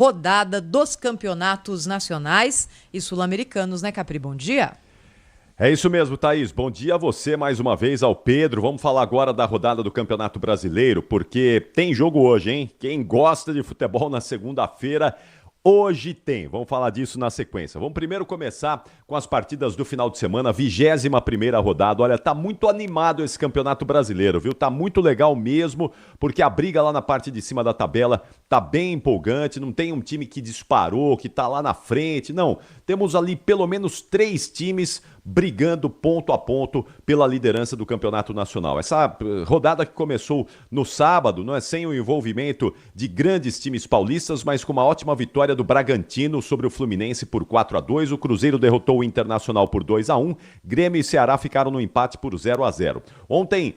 rodada dos campeonatos nacionais e sul-americanos, né, Capri? Bom dia. É isso mesmo, Thaís. Bom dia a você mais uma vez, ao Pedro. Vamos falar agora da rodada do Campeonato Brasileiro, porque tem jogo hoje, hein? Quem gosta de futebol na segunda-feira, hoje tem. Vamos falar disso na sequência. Vamos primeiro começar com as partidas do final de semana, 21ª rodada. Olha, tá muito animado esse Campeonato Brasileiro, viu? Tá muito legal mesmo, porque a briga lá na parte de cima da tabela tá bem empolgante. Não tem um time que disparou, que tá lá na frente, não. Temos ali pelo menos 3 times brigando ponto a ponto pela liderança do Campeonato Nacional. Essa rodada que começou no sábado, não é, sem o envolvimento de grandes times paulistas, mas com uma ótima vitória do Bragantino sobre o Fluminense por 4-2. O Cruzeiro derrotou o Internacional por 2-1. Grêmio e Ceará ficaram no empate por 0-0. Ontem,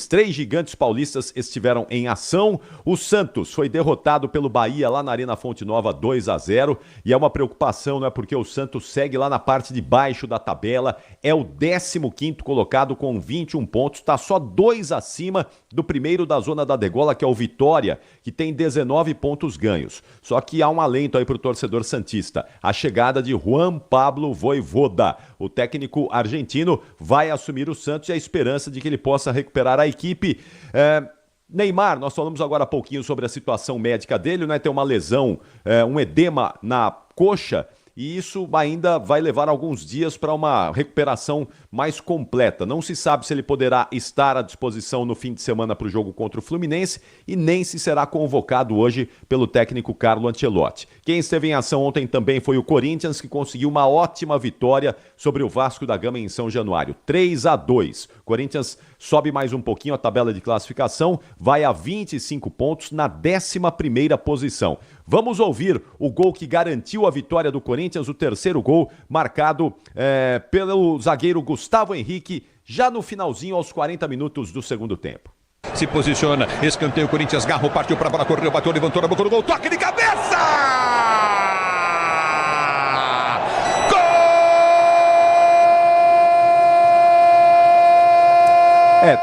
três gigantes paulistas estiveram em ação. O Santos foi derrotado pelo Bahia lá na Arena Fonte Nova 2-0. E é uma preocupação, né? Porque o Santos segue lá na parte de baixo da tabela, é o 15º colocado com 21 pontos, está só 2 acima do primeiro da zona da degola, que é o Vitória, que tem 19 pontos ganhos. Só que há um alento aí para o torcedor santista, a chegada de Juan Pablo Vojvoda. O técnico argentino vai assumir o Santos e a esperança de que ele possa recuperar a equipe. Neymar, nós falamos agora há pouquinho sobre a situação médica dele, né? Tem uma lesão, um edema na coxa, e isso ainda vai levar alguns dias para uma recuperação mais completa. Não se sabe se ele poderá estar à disposição no fim de semana para o jogo contra o Fluminense e nem se será convocado hoje pelo técnico Carlo Ancelotti. Quem esteve em ação ontem também foi o Corinthians, que conseguiu uma ótima vitória sobre o Vasco da Gama em São Januário, 3-2. Corinthians sobe mais um pouquinho a tabela de classificação, vai a 25 pontos na 11ª posição. Vamos ouvir o gol que garantiu a vitória do Corinthians, o terceiro gol marcado pelo zagueiro Gustavo Henrique, já no finalzinho, aos 40 minutos do segundo tempo. Se posiciona, escanteio, Corinthians, Garro partiu para a bola, correu, bateu, levantou na boca do gol, toque de cabeça!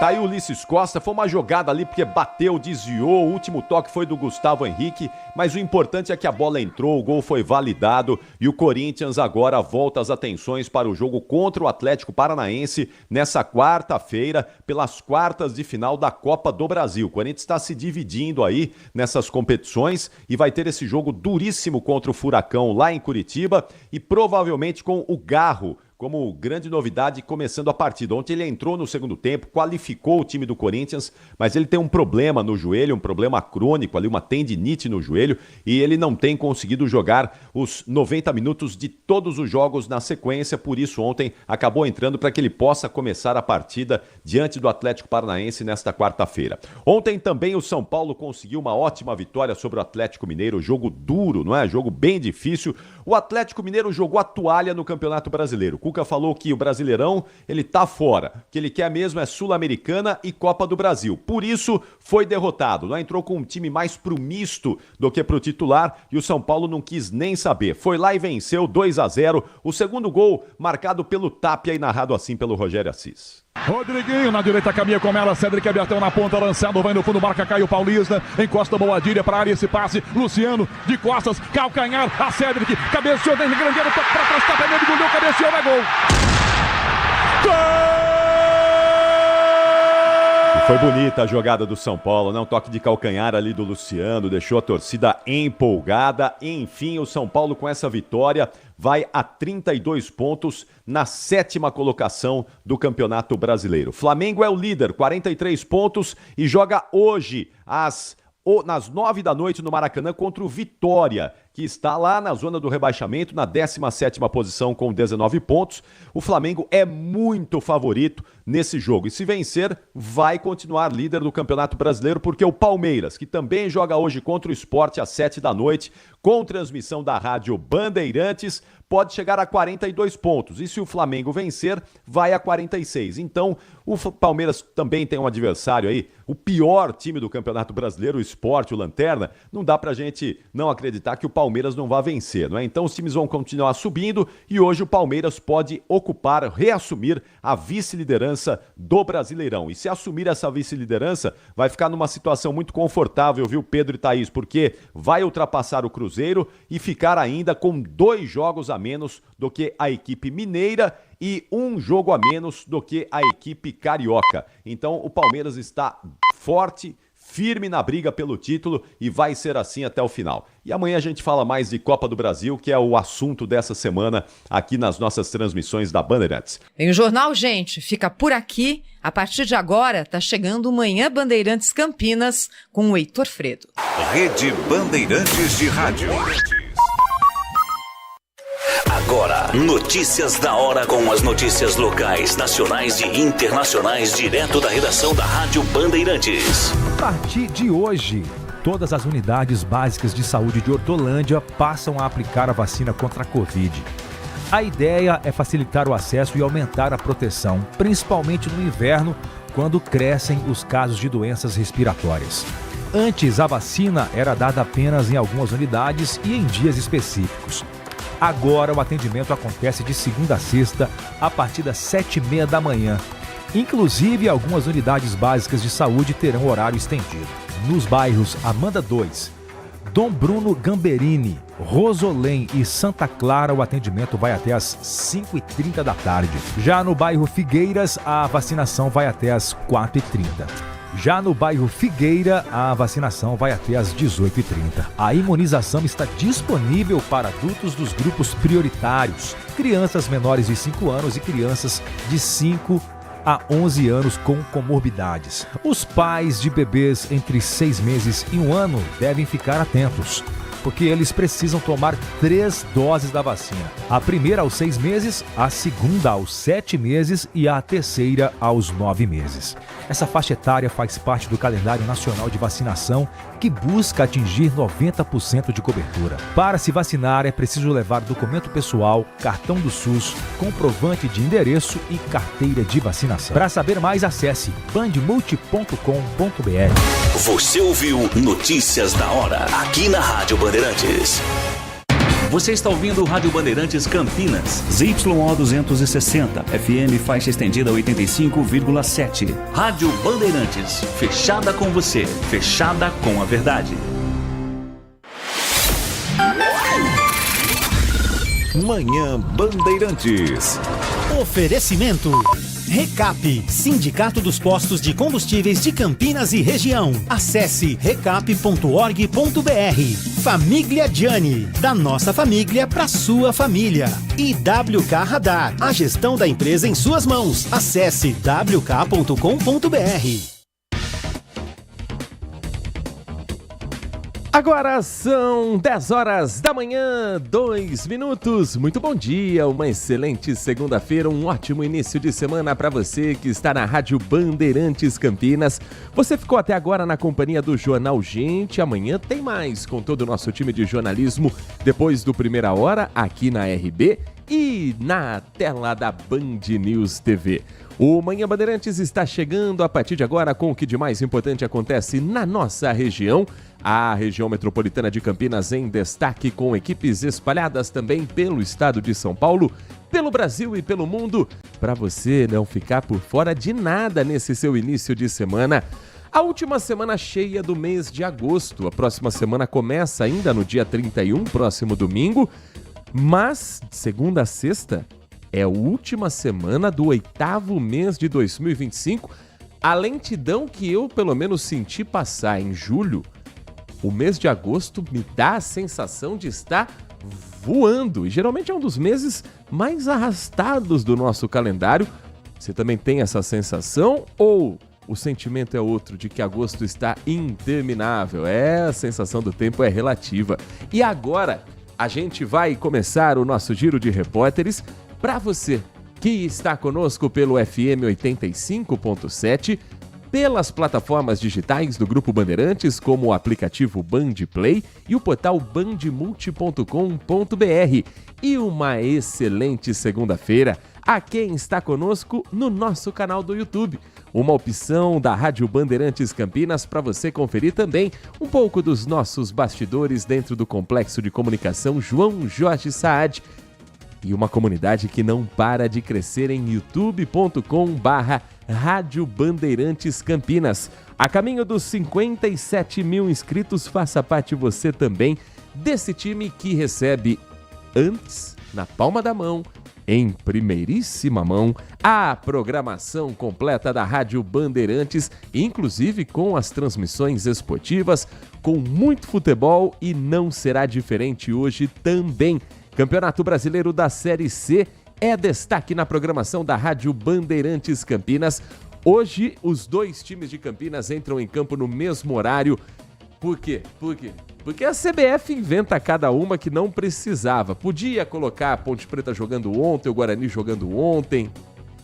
Tá aí o Ulisses Costa, foi uma jogada ali porque bateu, desviou, o último toque foi do Gustavo Henrique, mas o importante é que a bola entrou, o gol foi validado e o Corinthians agora volta as atenções para o jogo contra o Atlético Paranaense nessa quarta-feira, pelas quartas de final da Copa do Brasil. O Corinthians está se dividindo aí nessas competições e vai ter esse jogo duríssimo contra o Furacão lá em Curitiba e provavelmente com o Garro como grande novidade começando a partida. Ontem ele entrou no segundo tempo, qualificou o time do Corinthians, mas ele tem um problema no joelho, um problema crônico ali, uma tendinite no joelho, e ele não tem conseguido jogar os 90 minutos de todos os jogos na sequência, por isso ontem acabou entrando para que ele possa começar a partida diante do Atlético Paranaense nesta quarta-feira. Ontem também o São Paulo conseguiu uma ótima vitória sobre o Atlético Mineiro, jogo duro, não é? Jogo bem difícil. O Atlético Mineiro jogou a toalha no Campeonato Brasileiro. Cuca falou que o Brasileirão, ele tá fora. O que ele quer mesmo é Sul-Americana e Copa do Brasil. Por isso, foi derrotado. Não entrou com um time mais pro misto do que pro titular e o São Paulo não quis nem saber. Foi lá e venceu 2-0. O segundo gol marcado pelo Tapia e narrado assim pelo Rogério Assis. Rodriguinho na direita caminha com ela, Cédric Abertão na ponta, lançado, vai no fundo, marca Caio Paulista, encosta Boadilha para a área, esse passe, Luciano de costas, calcanhar, a Cédric, cabeceou dentro de grandeiro, toque para trás, tapa meio de gol, cabeceou, vai gol! Gol! Foi bonita a jogada do São Paulo, né? Um toque de calcanhar ali do Luciano, deixou a torcida empolgada. Enfim, o São Paulo com essa vitória vai a 32 pontos na 7ª colocação do Campeonato Brasileiro. Flamengo é o líder, 43 pontos e joga hoje nas 9 da noite no Maracanã contra o Vitória, que está lá na zona do rebaixamento, na 17ª posição com 19 pontos. O Flamengo é muito favorito nesse jogo e se vencer, vai continuar líder do Campeonato Brasileiro, porque o Palmeiras, que também joga hoje contra o Sport às 7 da noite, com transmissão da Rádio Bandeirantes, pode chegar a 42 pontos. E se o Flamengo vencer, vai a 46. Então, o Palmeiras também tem um adversário aí, o pior time do Campeonato Brasileiro, o Sport, o Lanterna, não dá pra gente não acreditar que o Palmeiras não vai vencer, não é? Então os times vão continuar subindo e hoje o Palmeiras pode reassumir a vice-liderança do Brasileirão. E se assumir essa vice-liderança, vai ficar numa situação muito confortável, viu, Pedro e Thaís? Porque vai ultrapassar o Cruzeiro e ficar ainda com 2 jogos a menos do que a equipe mineira e 1 jogo a menos do que a equipe carioca. Então o Palmeiras está forte, firme na briga pelo título e vai ser assim até o final. E amanhã a gente fala mais de Copa do Brasil, que é o assunto dessa semana aqui nas nossas transmissões da Bandeirantes. Em o jornal, gente, fica por aqui. A partir de agora, tá chegando o Manhã Bandeirantes Campinas com o Heitor Fredo. Rede Bandeirantes de Rádio. Agora, notícias da hora com as notícias locais, nacionais e internacionais, direto da redação da Rádio Bandeirantes. A partir de hoje, todas as unidades básicas de saúde de Hortolândia passam a aplicar a vacina contra a Covid. A ideia é facilitar o acesso e aumentar a proteção, principalmente no inverno, quando crescem os casos de doenças respiratórias. Antes, a vacina era dada apenas em algumas unidades e em dias específicos. Agora o atendimento acontece de segunda a sexta, a partir das 7h30 da manhã. Inclusive, algumas unidades básicas de saúde terão horário estendido. Nos bairros Amanda 2, Dom Bruno Gamberini, Rosolém e Santa Clara, o atendimento vai até às 5h30 da tarde. Já no bairro Figueiras, a vacinação vai até às 4h30. Já no bairro Figueira, a vacinação vai até às 18h30. A imunização está disponível para adultos dos grupos prioritários, crianças menores de 5 anos e crianças de 5 a 11 anos com comorbidades. Os pais de bebês entre 6 meses e 1 ano devem ficar atentos, porque eles precisam tomar 3 doses da vacina. A primeira aos 6 meses, a segunda aos 7 meses e a terceira aos 9 meses. Essa faixa etária faz parte do calendário nacional de vacinação que busca atingir 90% de cobertura. Para se vacinar, é preciso levar documento pessoal, cartão do SUS, comprovante de endereço e carteira de vacinação. Para saber mais, acesse bandmulti.com.br. Você ouviu Notícias da Hora, aqui na Rádio Bandeirantes. Você está ouvindo o Rádio Bandeirantes Campinas, ZYO 260, FM faixa estendida 85,7. Rádio Bandeirantes, fechada com você, fechada com a verdade. Manhã Bandeirantes. Oferecimento Recap, Sindicato dos Postos de Combustíveis de Campinas e Região. Acesse recap.org.br. Família Gianni, da nossa família para sua família. E WK Radar, a gestão da empresa em suas mãos. Acesse wk.com.br. Agora são 10 horas da manhã, 2 minutos. Muito bom dia, uma excelente segunda-feira, um ótimo início de semana para você que está na Rádio Bandeirantes Campinas. Você ficou até agora na companhia do Jornal Gente. Amanhã tem mais com todo o nosso time de jornalismo depois do Primeira Hora aqui na RB e na tela da Band News TV. O Manhã Bandeirantes está chegando a partir de agora com o que de mais importante acontece na nossa região. A região metropolitana de Campinas em destaque, com equipes espalhadas também pelo estado de São Paulo, pelo Brasil e pelo mundo, para você não ficar por fora de nada nesse seu início de semana. A última semana cheia do mês de agosto. A próxima semana começa ainda no dia 31, próximo domingo, mas segunda a sexta é a última semana do 8º mês de 2025. A lentidão que eu pelo menos senti passar em julho, o mês de agosto me dá a sensação de estar voando. E geralmente é um dos meses mais arrastados do nosso calendário. Você também tem essa sensação? Ou o sentimento é outro, de que agosto está interminável? A sensação do tempo é relativa. E agora a gente vai começar o nosso giro de repórteres para você que está conosco pelo FM 85.7, pelas plataformas digitais do Grupo Bandeirantes, como o aplicativo Band Play e o portal bandmulti.com.br. E uma excelente segunda-feira. a quem está conosco no nosso canal do YouTube. Uma opção da Rádio Bandeirantes Campinas para você conferir também um pouco dos nossos bastidores dentro do Complexo de Comunicação João Jorge Saad. E uma comunidade que não para de crescer em youtube.com/Rádio Bandeirantes Campinas. A caminho dos 57 mil inscritos, faça parte você também desse time que recebe antes, na palma da mão, em primeiríssima mão, a programação completa da Rádio Bandeirantes, inclusive com as transmissões esportivas, com muito futebol, e não será diferente hoje também. Campeonato Brasileiro da Série C é destaque na programação da Rádio Bandeirantes Campinas. Hoje, os dois times de Campinas entram em campo no mesmo horário. Por quê? Porque a CBF inventa cada uma que não precisava. Podia colocar a Ponte Preta jogando ontem, o Guarani jogando ontem,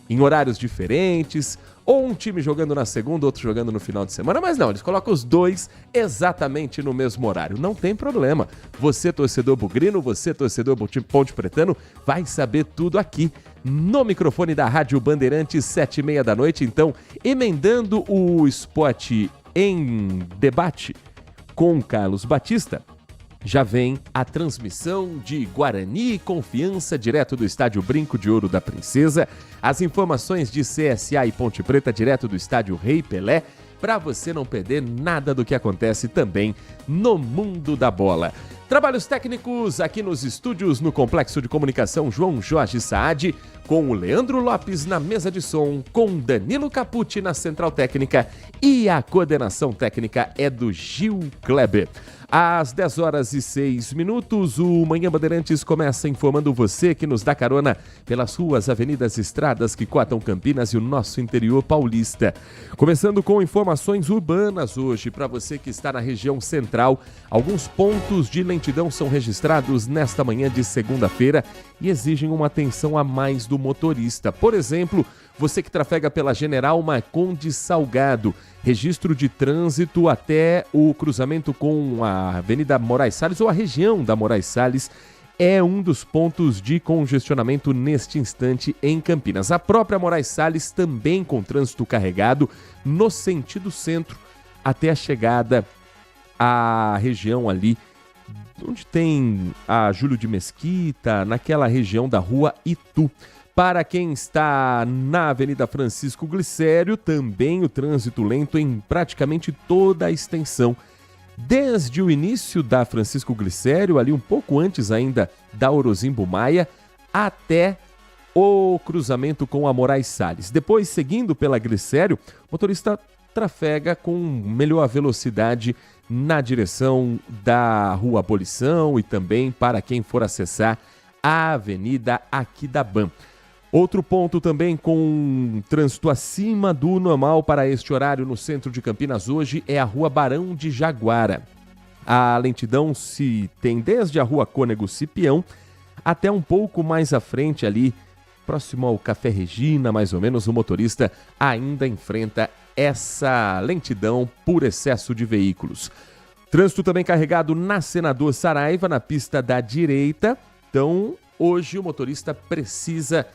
em horários diferentes, ou um time jogando na segunda, outro jogando no final de semana, mas não, eles colocam os dois exatamente no mesmo horário. Não tem problema. Você, torcedor bugrino, você, torcedor Ponte Pretano, vai saber tudo aqui no microfone da Rádio Bandeirantes, 7h30 da noite. Então, emendando o esporte em debate com Carlos Batista, já vem a transmissão de Guarani e Confiança, direto do estádio Brinco de Ouro da Princesa, as informações de CSA e Ponte Preta, direto do estádio Rei Pelé, para você não perder nada do que acontece também no mundo da bola. Trabalhos técnicos aqui nos estúdios no Complexo de Comunicação João Jorge Saad, com o Leandro Lopes na mesa de som, com Danilo Capucci na central técnica, e a coordenação técnica é do Gil Kleber. Às 10h06, o Manhã Bandeirantes começa informando você que nos dá carona pelas ruas, avenidas e estradas que cortam Campinas e o nosso interior paulista. Começando com informações urbanas hoje, para você que está na região central. Alguns pontos de lentidão são registrados nesta manhã de segunda-feira e exigem uma atenção a mais do motorista. Por exemplo, você que trafega pela General Marcondes Salgado, registro de trânsito até o cruzamento com a Avenida Moraes Salles ou a região da Moraes Salles é um dos pontos de congestionamento neste instante em Campinas. A própria Moraes Salles também com trânsito carregado no sentido centro até a chegada à região ali onde tem a Júlio de Mesquita, naquela região da Rua Itu. Para quem está na Avenida Francisco Glicério, também o trânsito lento em praticamente toda a extensão. Desde o início da Francisco Glicério, ali um pouco antes ainda da Orozimbo Maia, até o cruzamento com a Moraes Salles. Depois, seguindo pela Glicério, o motorista trafega com melhor velocidade na direção da Rua Abolição e também para quem for acessar a Avenida Aquidaban. Outro ponto também com trânsito acima do normal para este horário no centro de Campinas hoje é a Rua Barão de Jaguara. A lentidão se tem desde a Rua Cônego Cipião até um pouco mais à frente ali, próximo ao Café Regina, mais ou menos, o motorista ainda enfrenta essa lentidão por excesso de veículos. Trânsito também carregado na Senador Saraiva, na pista da direita. Então, hoje o motorista precisa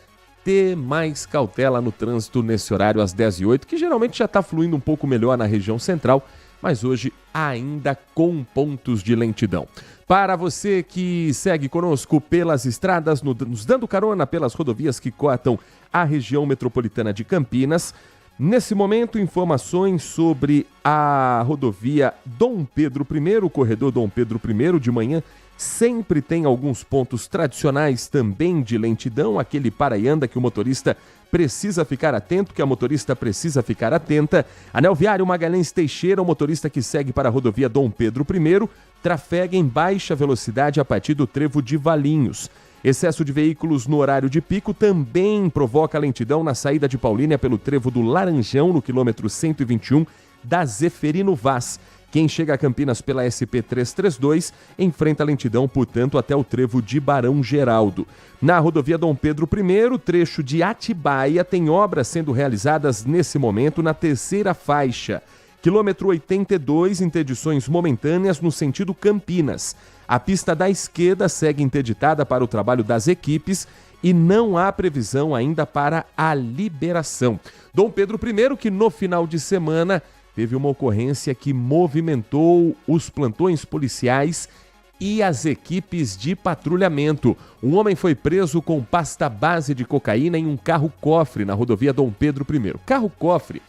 ter mais cautela no trânsito nesse horário às 10h08, que geralmente já está fluindo um pouco melhor na região central, mas hoje ainda com pontos de lentidão. Para você que segue conosco pelas estradas, nos dando carona pelas rodovias que cortam a região metropolitana de Campinas, nesse momento, informações sobre a rodovia Dom Pedro I, o corredor Dom Pedro I, de manhã sempre tem alguns pontos tradicionais também de lentidão, aquele para e anda que o motorista precisa ficar atento, que a motorista precisa ficar atenta. Anel Viário Magalhães Teixeira, o motorista que segue para a rodovia Dom Pedro I, trafega em baixa velocidade a partir do trevo de Valinhos. Excesso de veículos no horário de pico também provoca lentidão na saída de Paulínia pelo trevo do Laranjão, no quilômetro 121 da Zeferino Vaz. Quem chega a Campinas pela SP-332 enfrenta lentidão, portanto, até o trevo de Barão Geraldo. Na rodovia Dom Pedro I, trecho de Atibaia, tem obras sendo realizadas nesse momento na terceira faixa. Quilômetro 82, interdições momentâneas no sentido Campinas. A pista da esquerda segue interditada para o trabalho das equipes e não há previsão ainda para a liberação. Dom Pedro I, que no final de semana teve uma ocorrência que movimentou os plantões policiais e as equipes de patrulhamento. Um homem foi preso com pasta base de cocaína em um carro-cofre na rodovia Dom Pedro I. Carro-cofre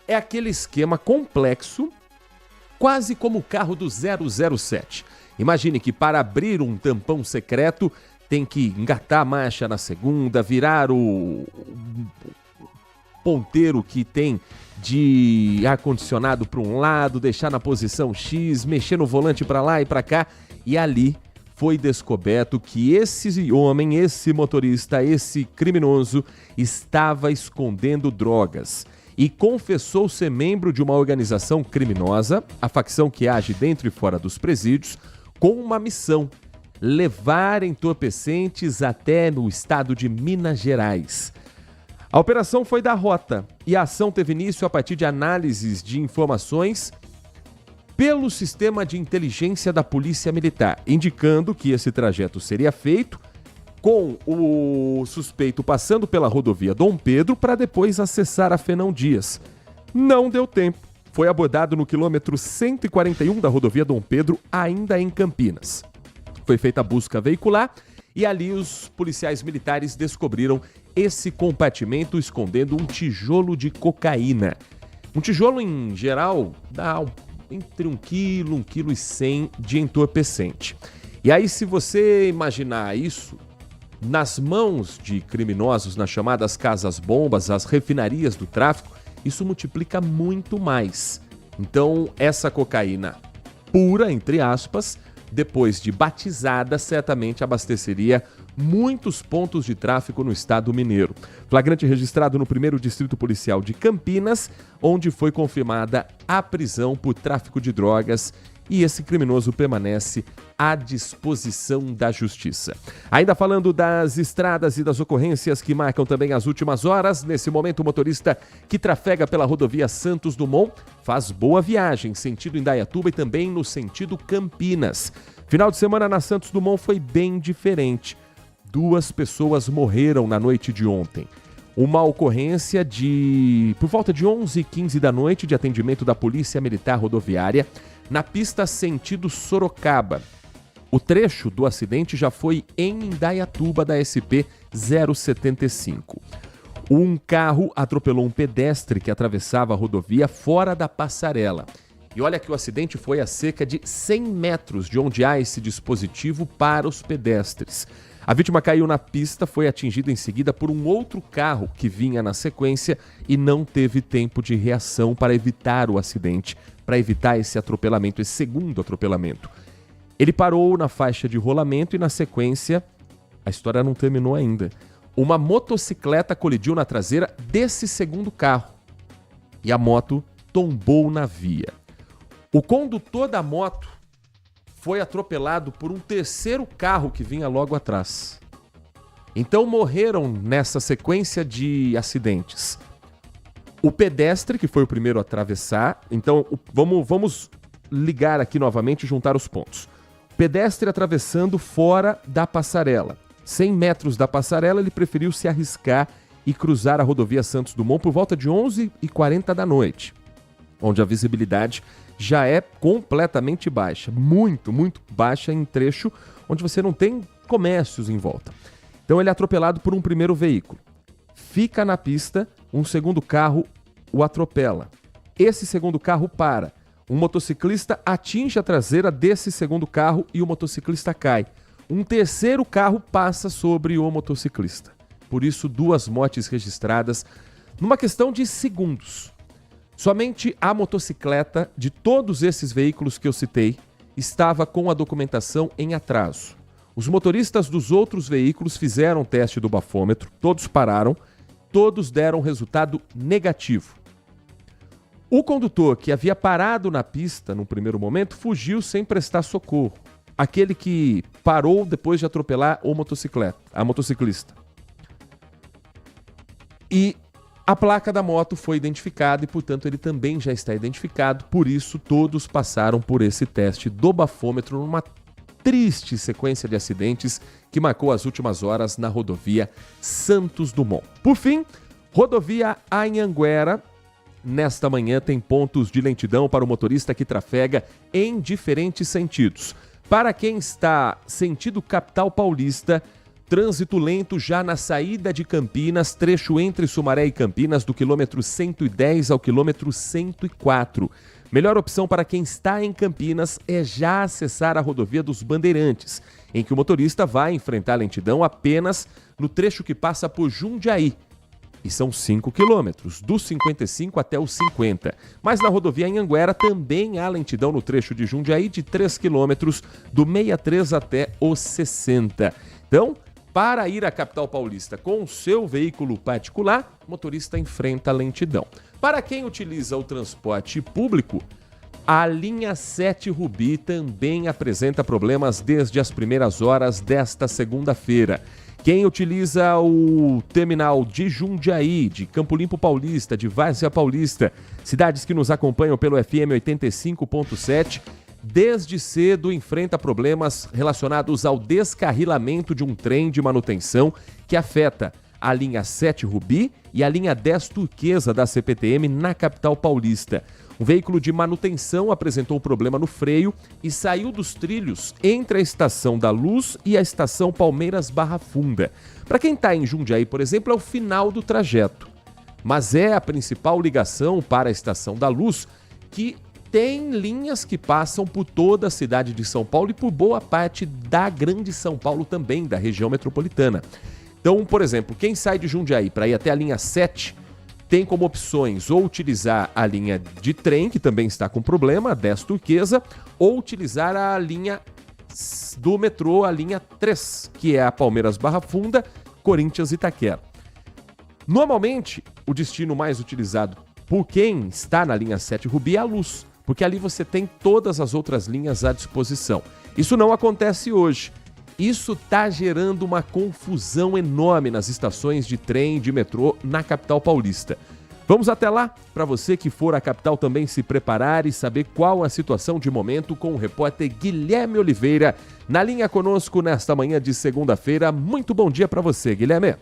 é aquele esquema complexo, quase como o carro do 007. Imagine que para abrir um tampão secreto tem que engatar a marcha na segunda, virar o ponteiro que tem de ar-condicionado para um lado, deixar na posição X, mexer no volante para lá e para cá. E ali foi descoberto que esse homem, esse motorista, esse criminoso estava escondendo drogas e confessou ser membro de uma organização criminosa, a facção que age dentro e fora dos presídios, com uma missão: levar entorpecentes até no estado de Minas Gerais. A operação foi da rota e a ação teve início a partir de análises de informações pelo sistema de inteligência da Polícia Militar, indicando que esse trajeto seria feito com o suspeito passando pela rodovia Dom Pedro para depois acessar a Fernão Dias. Não deu tempo. Foi abordado no quilômetro 141 da rodovia Dom Pedro, ainda em Campinas. Foi feita a busca veicular e ali os policiais militares descobriram esse compartimento escondendo um tijolo de cocaína. Um tijolo, em geral, dá entre 1 quilo, 1,1 kg de entorpecente. E aí, se você imaginar isso nas mãos de criminosos, nas chamadas casas-bombas, as refinarias do tráfico, isso multiplica muito mais. Então, essa cocaína pura, entre aspas, depois de batizada, certamente abasteceria muitos pontos de tráfico no estado mineiro. Flagrante registrado no 1º Distrito Policial de Campinas, onde foi confirmada a prisão por tráfico de drogas e esse criminoso permanece à disposição da justiça. Ainda falando das estradas e das ocorrências que marcam também as últimas horas, nesse momento o motorista que trafega pela rodovia Santos Dumont faz boa viagem, sentido Indaiatuba e também no sentido Campinas. Final de semana na Santos Dumont foi bem diferente. 2 pessoas morreram na noite de ontem. Uma ocorrência por volta de 11h15 da noite de atendimento da Polícia Militar Rodoviária na pista sentido Sorocaba. O trecho do acidente já foi em Indaiatuba da SP 075. Um carro atropelou um pedestre que atravessava a rodovia fora da passarela. E olha que o acidente foi a cerca de 100 metros de onde há esse dispositivo para os pedestres. A vítima caiu na pista, foi atingida em seguida por um outro carro que vinha na sequência e não teve tempo de reação para evitar o acidente, para evitar esse atropelamento, esse segundo atropelamento. Ele parou na faixa de rolamento e na sequência, a história não terminou ainda. Uma motocicleta colidiu na traseira desse segundo carro e a moto tombou na via. O condutor da moto foi atropelado por um terceiro carro que vinha logo atrás. Então morreram nessa sequência de acidentes o pedestre, que foi o primeiro a atravessar. Então vamos ligar aqui novamente e juntar os pontos. O pedestre atravessando fora da passarela. 100 metros da passarela, ele preferiu se arriscar e cruzar a rodovia Santos Dumont por volta de 11h40 da noite, onde a visibilidade já é completamente baixa, muito baixa em trecho onde você não tem comércios em volta. Então ele é atropelado por um primeiro veículo. Fica na pista, um segundo carro o atropela. Esse segundo carro para. Um motociclista atinge a traseira desse segundo carro e o motociclista cai. Um terceiro carro passa sobre o motociclista. Por isso, 2 mortes registradas numa questão de segundos. Somente a motocicleta de todos esses veículos que eu citei estava com a documentação em atraso. Os motoristas dos outros veículos fizeram o teste do bafômetro, todos pararam, todos deram resultado negativo. O condutor que havia parado na pista no primeiro momento fugiu sem prestar socorro. Aquele que parou depois de atropelar a motociclista. E a placa da moto foi identificada e, portanto, ele também já está identificado. Por isso, todos passaram por esse teste do bafômetro numa triste sequência de acidentes que marcou as últimas horas na rodovia Santos Dumont. Por fim, rodovia Anhanguera. Nesta manhã tem pontos de lentidão para o motorista que trafega em diferentes sentidos. Para quem está sentido capital paulista, trânsito lento já na saída de Campinas, trecho entre Sumaré e Campinas, do quilômetro 110 ao quilômetro 104. Melhor opção para quem está em Campinas é já acessar a rodovia dos Bandeirantes, em que o motorista vai enfrentar lentidão apenas no trecho que passa por Jundiaí. E são 5 quilômetros, dos 55 até os 50. Mas na rodovia Anhanguera também há lentidão no trecho de Jundiaí de 3 quilômetros, do 63 até os 60. Então, para ir à capital paulista com o seu veículo particular, o motorista enfrenta lentidão. Para quem utiliza o transporte público, a linha 7 Rubi também apresenta problemas desde as primeiras horas desta segunda-feira. Quem utiliza o terminal de Jundiaí, de Campo Limpo Paulista, de Várzea Paulista, cidades que nos acompanham pelo FM 85.7, desde cedo enfrenta problemas relacionados ao descarrilamento de um trem de manutenção que afeta a linha 7 Rubi e a linha 10 Turquesa da CPTM na capital paulista. Um veículo de manutenção apresentou problema no freio e saiu dos trilhos entre a Estação da Luz e a Estação Palmeiras Barra Funda. Para quem está em Jundiaí, por exemplo, é o final do trajeto, mas é a principal ligação para a Estação da Luz, que tem linhas que passam por toda a cidade de São Paulo e por boa parte da Grande São Paulo também, da região metropolitana. Então, por exemplo, quem sai de Jundiaí para ir até a linha 7 tem como opções ou utilizar a linha de trem, que também está com problema, a 10 Turquesa, ou utilizar a linha do metrô, a linha 3, que é a Palmeiras Barra Funda, Corinthians Itaquera. Normalmente, o destino mais utilizado por quem está na linha 7 Rubi é a Luz, porque ali você tem todas as outras linhas à disposição. Isso não acontece hoje. Isso está gerando uma confusão enorme nas estações de trem e de metrô na capital paulista. Vamos até lá, para você que for à capital também se preparar e saber qual a situação de momento com o repórter Guilherme Oliveira, na linha conosco nesta manhã de segunda-feira. Muito bom dia para você, Guilherme.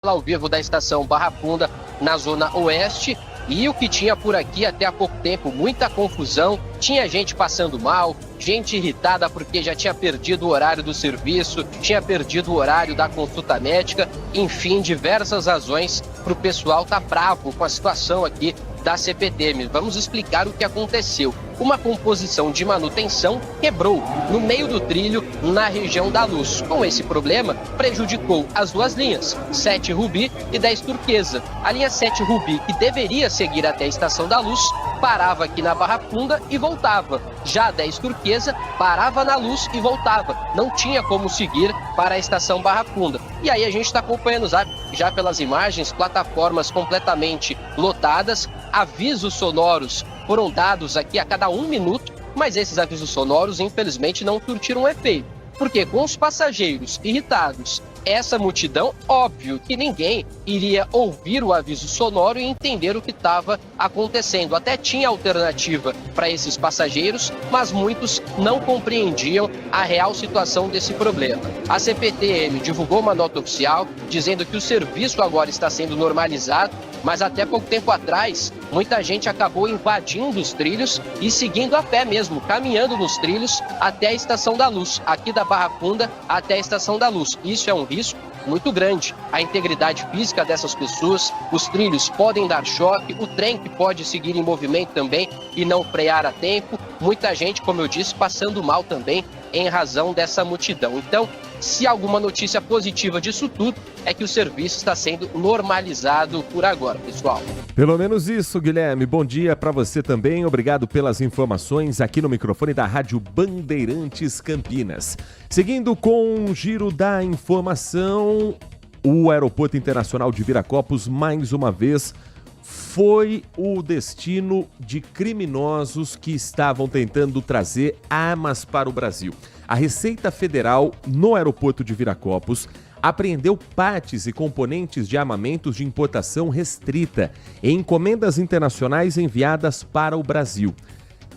Ao vivo da estação Barra Funda, na zona oeste, e o que tinha por aqui até há pouco tempo, muita confusão, tinha gente passando mal, gente irritada porque já tinha perdido o horário do serviço, tinha perdido o horário da consulta médica, enfim, diversas razões para o pessoal estar bravo com a situação aqui da CPTM. Vamos explicar o que aconteceu. Uma composição de manutenção quebrou no meio do trilho na região da Luz. Com esse problema, prejudicou as duas linhas, 7 Rubi e 10 Turquesa. A linha 7 Rubi, que deveria seguir até a Estação da Luz, parava aqui na Barra Funda e voltava. Já a 10 Turquesa parava na Luz e voltava. Não tinha como seguir para a Estação Barra Funda. E aí a gente está acompanhando já pelas imagens, plataformas completamente lotadas, avisos sonoros foram dados aqui a cada 1 minuto, mas esses avisos sonoros, infelizmente, não surtiram efeito. Porque com os passageiros irritados, essa multidão, óbvio que ninguém iria ouvir o aviso sonoro e entender o que estava acontecendo. Até tinha alternativa para esses passageiros, mas muitos não compreendiam a real situação desse problema. A CPTM divulgou uma nota oficial dizendo que o serviço agora está sendo normalizado, mas até pouco tempo atrás, muita gente acabou invadindo os trilhos e seguindo a pé mesmo, caminhando nos trilhos até a Estação da Luz, aqui da Barra Funda até a Estação da Luz. Isso é um risco muito grande. A integridade física dessas pessoas, os trilhos podem dar choque, o trem que pode seguir em movimento também e não frear a tempo. Muita gente, como eu disse, passando mal também em razão dessa multidão. Então, se alguma notícia positiva disso tudo, é que o serviço está sendo normalizado por agora, pessoal. Pelo menos isso, Guilherme. Bom dia para você também. Obrigado pelas informações aqui no microfone da Rádio Bandeirantes Campinas. Seguindo com o giro da informação, o Aeroporto Internacional de Viracopos, mais uma vez, foi o destino de criminosos que estavam tentando trazer armas para o Brasil. A Receita Federal, no aeroporto de Viracopos, apreendeu partes e componentes de armamentos de importação restrita em encomendas internacionais enviadas para o Brasil.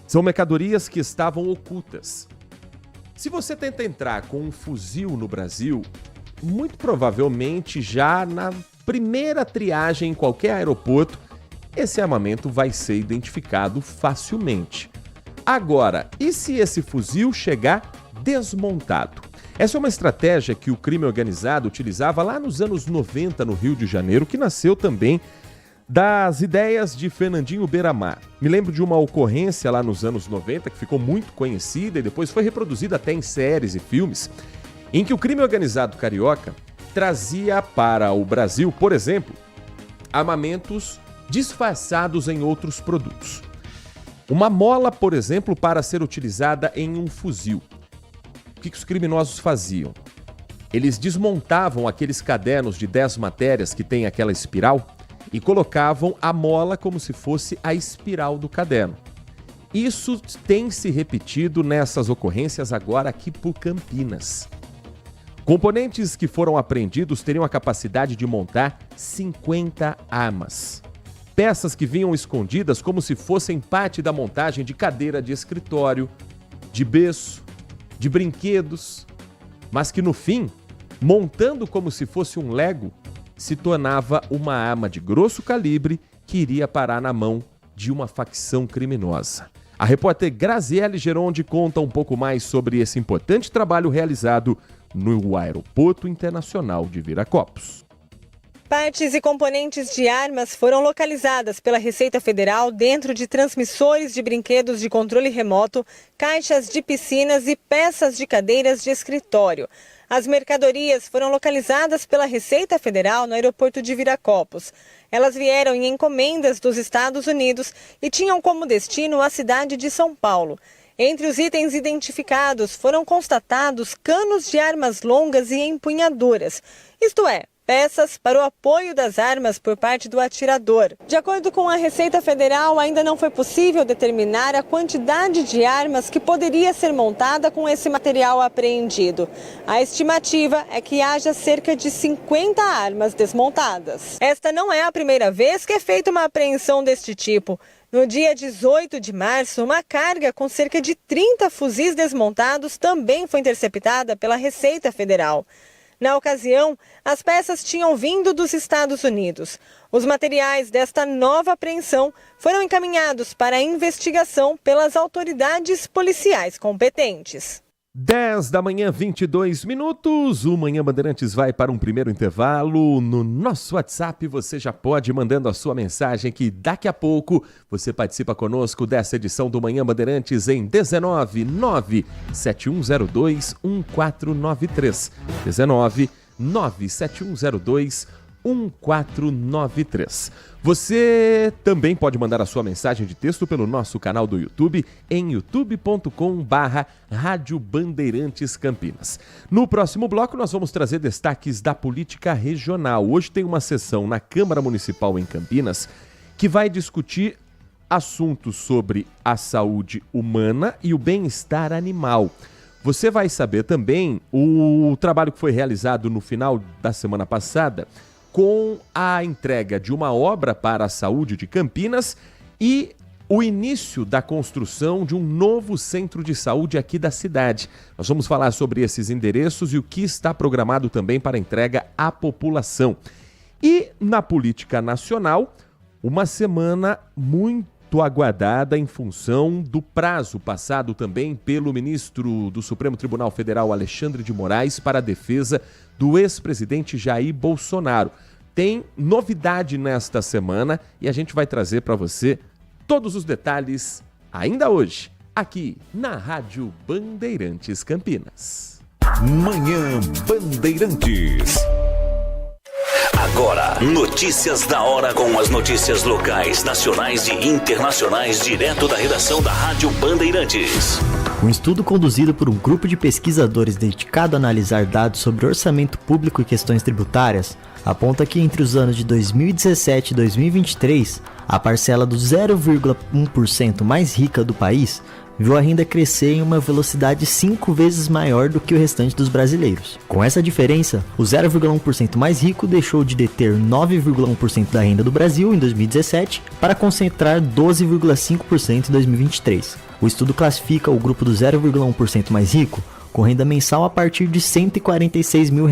São mercadorias que estavam ocultas. Se você tenta entrar com um fuzil no Brasil, muito provavelmente já na primeira triagem em qualquer aeroporto, esse armamento vai ser identificado facilmente. Agora, e se esse fuzil chegar desmontado? Essa é uma estratégia que o crime organizado utilizava lá nos anos 90 no Rio de Janeiro, que nasceu também das ideias de Fernandinho Beiramar. Me lembro de uma ocorrência lá nos anos 90 que ficou muito conhecida e depois foi reproduzida até em séries e filmes, em que o crime organizado carioca trazia para o Brasil, por exemplo, armamentos disfarçados em outros produtos. Uma mola, por exemplo, para ser utilizada em um fuzil. O que os criminosos faziam? Eles desmontavam aqueles cadernos de 10 matérias que tem aquela espiral e colocavam a mola como se fosse a espiral do caderno. Isso tem se repetido nessas ocorrências agora aqui por Campinas. Componentes que foram apreendidos teriam a capacidade de montar 50 armas. Peças que vinham escondidas como se fossem parte da montagem de cadeira de escritório, de berço, de brinquedos, mas que no fim, montando como se fosse um Lego, se tornava uma arma de grosso calibre que iria parar na mão de uma facção criminosa. A repórter Graziele Geronde conta um pouco mais sobre esse importante trabalho realizado no Aeroporto Internacional de Viracopos. Partes e componentes de armas foram localizadas pela Receita Federal dentro de transmissores de brinquedos de controle remoto, caixas de piscinas e peças de cadeiras de escritório. As mercadorias foram localizadas pela Receita Federal no aeroporto de Viracopos. Elas vieram em encomendas dos Estados Unidos e tinham como destino a cidade de São Paulo. Entre os itens identificados foram constatados canos de armas longas e empunhaduras, isto é, peças para o apoio das armas por parte do atirador. De acordo com a Receita Federal, ainda não foi possível determinar a quantidade de armas que poderia ser montada com esse material apreendido. A estimativa é que haja cerca de 50 armas desmontadas. Esta não é a primeira vez que é feita uma apreensão deste tipo. No dia 18 de março, uma carga com cerca de 30 fuzis desmontados também foi interceptada pela Receita Federal. Na ocasião, as peças tinham vindo dos Estados Unidos. Os materiais desta nova apreensão foram encaminhados para a investigação pelas autoridades policiais competentes. 10 da manhã, 22 minutos. O Manhã Bandeirantes vai para um primeiro intervalo. No nosso WhatsApp você já pode ir mandando a sua mensagem que daqui a pouco você participa conosco dessa edição do Manhã Bandeirantes em 19971021493. 19971021493. Você também pode mandar a sua mensagem de texto pelo nosso canal do YouTube em youtube.com/Rádio Bandeirantes Campinas. No próximo bloco nós vamos trazer destaques da política regional. Hoje tem uma sessão na Câmara Municipal em Campinas que vai discutir assuntos sobre a saúde humana e o bem-estar animal. Você vai saber também o trabalho que foi realizado no final da semana passada com a entrega de uma obra para a saúde de Campinas e o início da construção de um novo centro de saúde aqui da cidade. Nós vamos falar sobre esses endereços e o que está programado também para entrega à população. E na política nacional, uma semana muito aguardada em função do prazo passado também pelo ministro do Supremo Tribunal Federal, Alexandre de Moraes, para a defesa do ex-presidente Jair Bolsonaro. Tem novidade nesta semana e a gente vai trazer para você todos os detalhes ainda hoje, aqui na Rádio Bandeirantes Campinas. Manhã Bandeirantes. Agora, notícias da hora com as notícias locais, nacionais e internacionais direto da redação da Rádio Bandeirantes. Um estudo conduzido por um grupo de pesquisadores dedicado a analisar dados sobre orçamento público e questões tributárias aponta que entre os anos de 2017 e 2023, a parcela do 0,1% mais rica do país viu a renda crescer em uma velocidade 5 vezes maior do que o restante dos brasileiros. Com essa diferença, o 0,1% mais rico deixou de deter 9,1% da renda do Brasil em 2017 para concentrar 12,5% em 2023. O estudo classifica o grupo do 0,1% mais rico com renda mensal a partir de R$ 146 mil.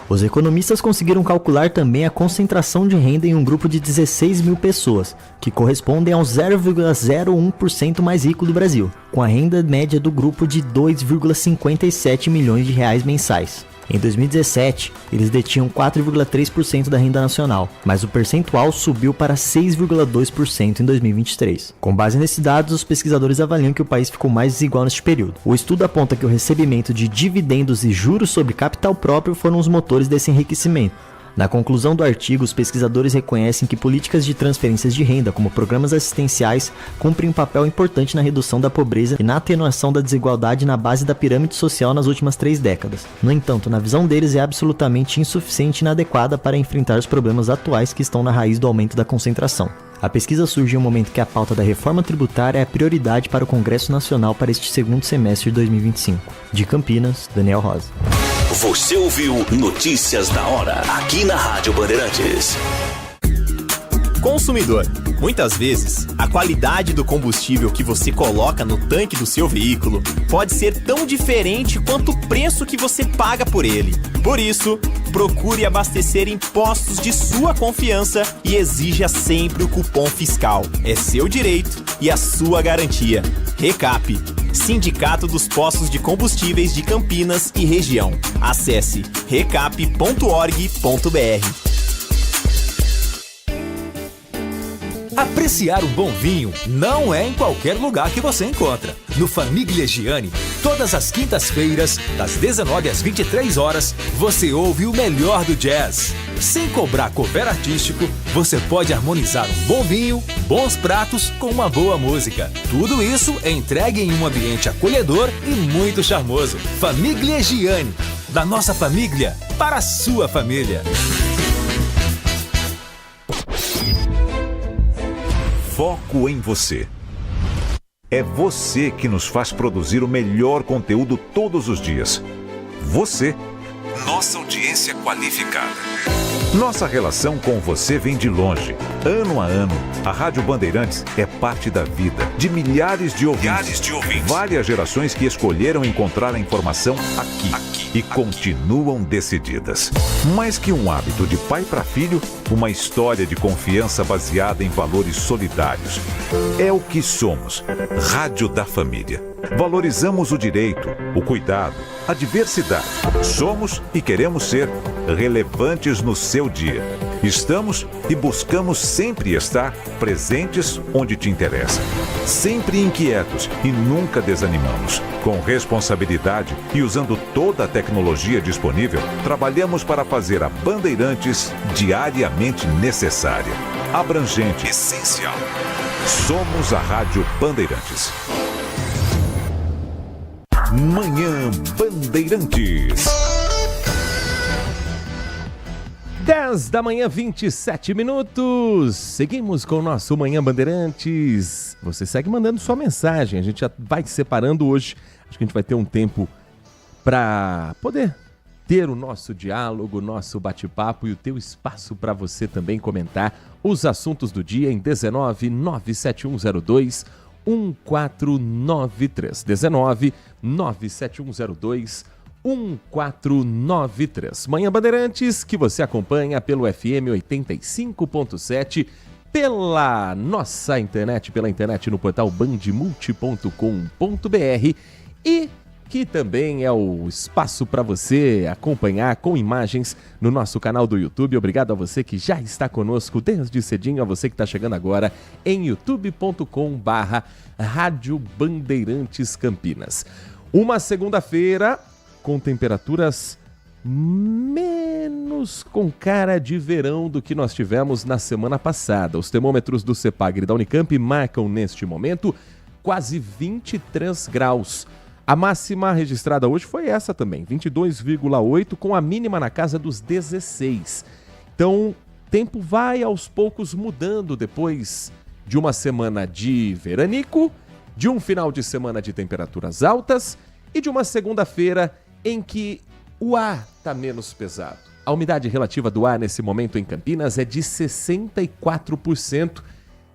Os economistas conseguiram calcular também a concentração de renda em um grupo de 16 mil pessoas, que correspondem ao 0,01% mais rico do Brasil, com a renda média do grupo de R$ 2,57 milhões mensais. Em 2017, eles detinham 4,3% da renda nacional, mas o percentual subiu para 6,2% em 2023. Com base nesses dados, os pesquisadores avaliam que o país ficou mais desigual neste período. O estudo aponta que o recebimento de dividendos e juros sobre capital próprio foram os motores desse enriquecimento. Na conclusão do artigo, os pesquisadores reconhecem que políticas de transferências de renda, como programas assistenciais, cumprem um papel importante na redução da pobreza e na atenuação da desigualdade na base da pirâmide social nas últimas 3 décadas. No entanto, na visão deles, é absolutamente insuficiente e inadequada para enfrentar os problemas atuais que estão na raiz do aumento da concentração. A pesquisa surge em um momento que a pauta da reforma tributária é a prioridade para o Congresso Nacional para este segundo semestre de 2025. De Campinas, Daniel Rosa. Você ouviu Notícias da Hora, aqui na Rádio Bandeirantes. Consumidor, muitas vezes, a qualidade do combustível que você coloca no tanque do seu veículo pode ser tão diferente quanto o preço que você paga por ele. Por isso, procure abastecer em postos de sua confiança e exija sempre o cupom fiscal. É seu direito e a sua garantia. Recap, Sindicato dos Postos de Combustíveis de Campinas e Região. Acesse recap.org.br. Apreciar um bom vinho não é em qualquer lugar que você encontra. No Famiglia Gianni, todas as quintas-feiras, das 19 às 23 horas, você ouve o melhor do jazz. Sem cobrar cover artístico, você pode harmonizar um bom vinho, bons pratos com uma boa música. Tudo isso é entregue em um ambiente acolhedor e muito charmoso. Famiglia Gianni, da nossa família para a sua família. Foco em você. É você que nos faz produzir o melhor conteúdo todos os dias. Você, nossa audiência qualificada. Nossa relação com você vem de longe. Ano a ano, a Rádio Bandeirantes é parte da vida de milhares de ouvintes. Várias gerações que escolheram encontrar a informação aqui e continuam decididas. Mais que um hábito de pai para filho, uma história de confiança baseada em valores solidários. É o que somos, Rádio da Família. Valorizamos o direito, o cuidado, a diversidade. Somos e queremos ser relevantes no seu dia. Estamos e buscamos sempre estar presentes onde te interessa. Sempre inquietos e nunca desanimamos. Com responsabilidade e usando toda a tecnologia disponível, trabalhamos para fazer a Bandeirantes diariamente necessária, abrangente, essencial. Somos a Rádio Bandeirantes. Manhã Bandeirantes. 10 da manhã, 27 minutos. Seguimos com o nosso Manhã Bandeirantes. Você segue mandando sua mensagem. A gente já vai separando hoje. Acho que a gente vai ter um tempo para poder ter o nosso diálogo, o nosso bate-papo e o teu espaço para você também comentar os assuntos do dia em 19 97102 1493. 19 97102 1493. Manhã Bandeirantes, que você acompanha pelo FM 85.7, pela nossa internet, pela internet no portal bandmulti.com.br e que também é o espaço para você acompanhar com imagens no nosso canal do YouTube. Obrigado a você que já está conosco desde cedinho, a você que está chegando agora em youtube.com/Rádio Bandeirantes Campinas. Uma segunda-feira com temperaturas menos com cara de verão do que nós tivemos na semana passada. Os termômetros do CEPAGRE da Unicamp marcam neste momento quase 23 graus. A máxima registrada hoje foi essa também, 22,8, com a mínima na casa dos 16. Então, o tempo vai aos poucos mudando depois de uma semana de veranico, de um final de semana de temperaturas altas e de uma segunda-feira em que o ar está menos pesado. A umidade relativa do ar nesse momento em Campinas é de 64%.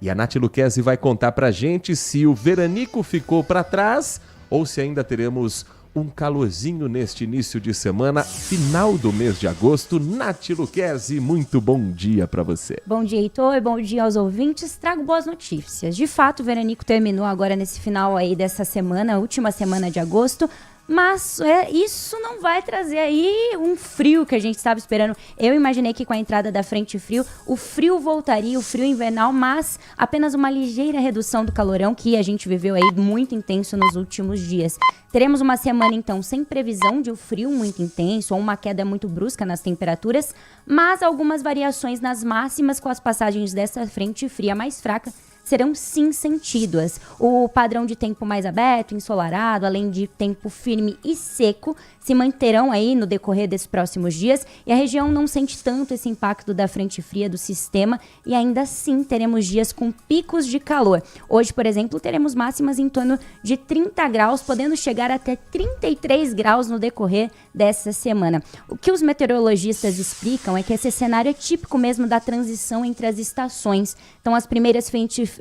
E a Nath Luquezzi vai contar pra gente se o veranico ficou para trás ou se ainda teremos um calorzinho neste início de semana, final do mês de agosto. Nath Luquezzi, muito bom dia para você. Bom dia, Heitor, bom dia aos ouvintes. Trago boas notícias. De fato, o veranico terminou agora nesse final aí dessa semana, última semana de agosto. Mas isso não vai trazer aí um frio que a gente estava esperando. Eu imaginei que com a entrada da frente frio, o frio voltaria, o frio invernal, mas apenas uma ligeira redução do calorão que a gente viveu aí muito intenso nos últimos dias. Teremos uma semana, então, sem previsão de um frio muito intenso ou uma queda muito brusca nas temperaturas, mas algumas variações nas máximas com as passagens dessa frente fria mais fraca serão sim sentidas. O padrão de tempo mais aberto, ensolarado, além de tempo firme e seco, se manterão aí no decorrer desses próximos dias e a região não sente tanto esse impacto da frente fria do sistema e ainda assim teremos dias com picos de calor. Hoje, por exemplo, teremos máximas em torno de 30 graus, podendo chegar até 33 graus no decorrer dessa semana. O que os meteorologistas explicam é que esse cenário é típico mesmo da transição entre as estações. Então, as primeiras frentes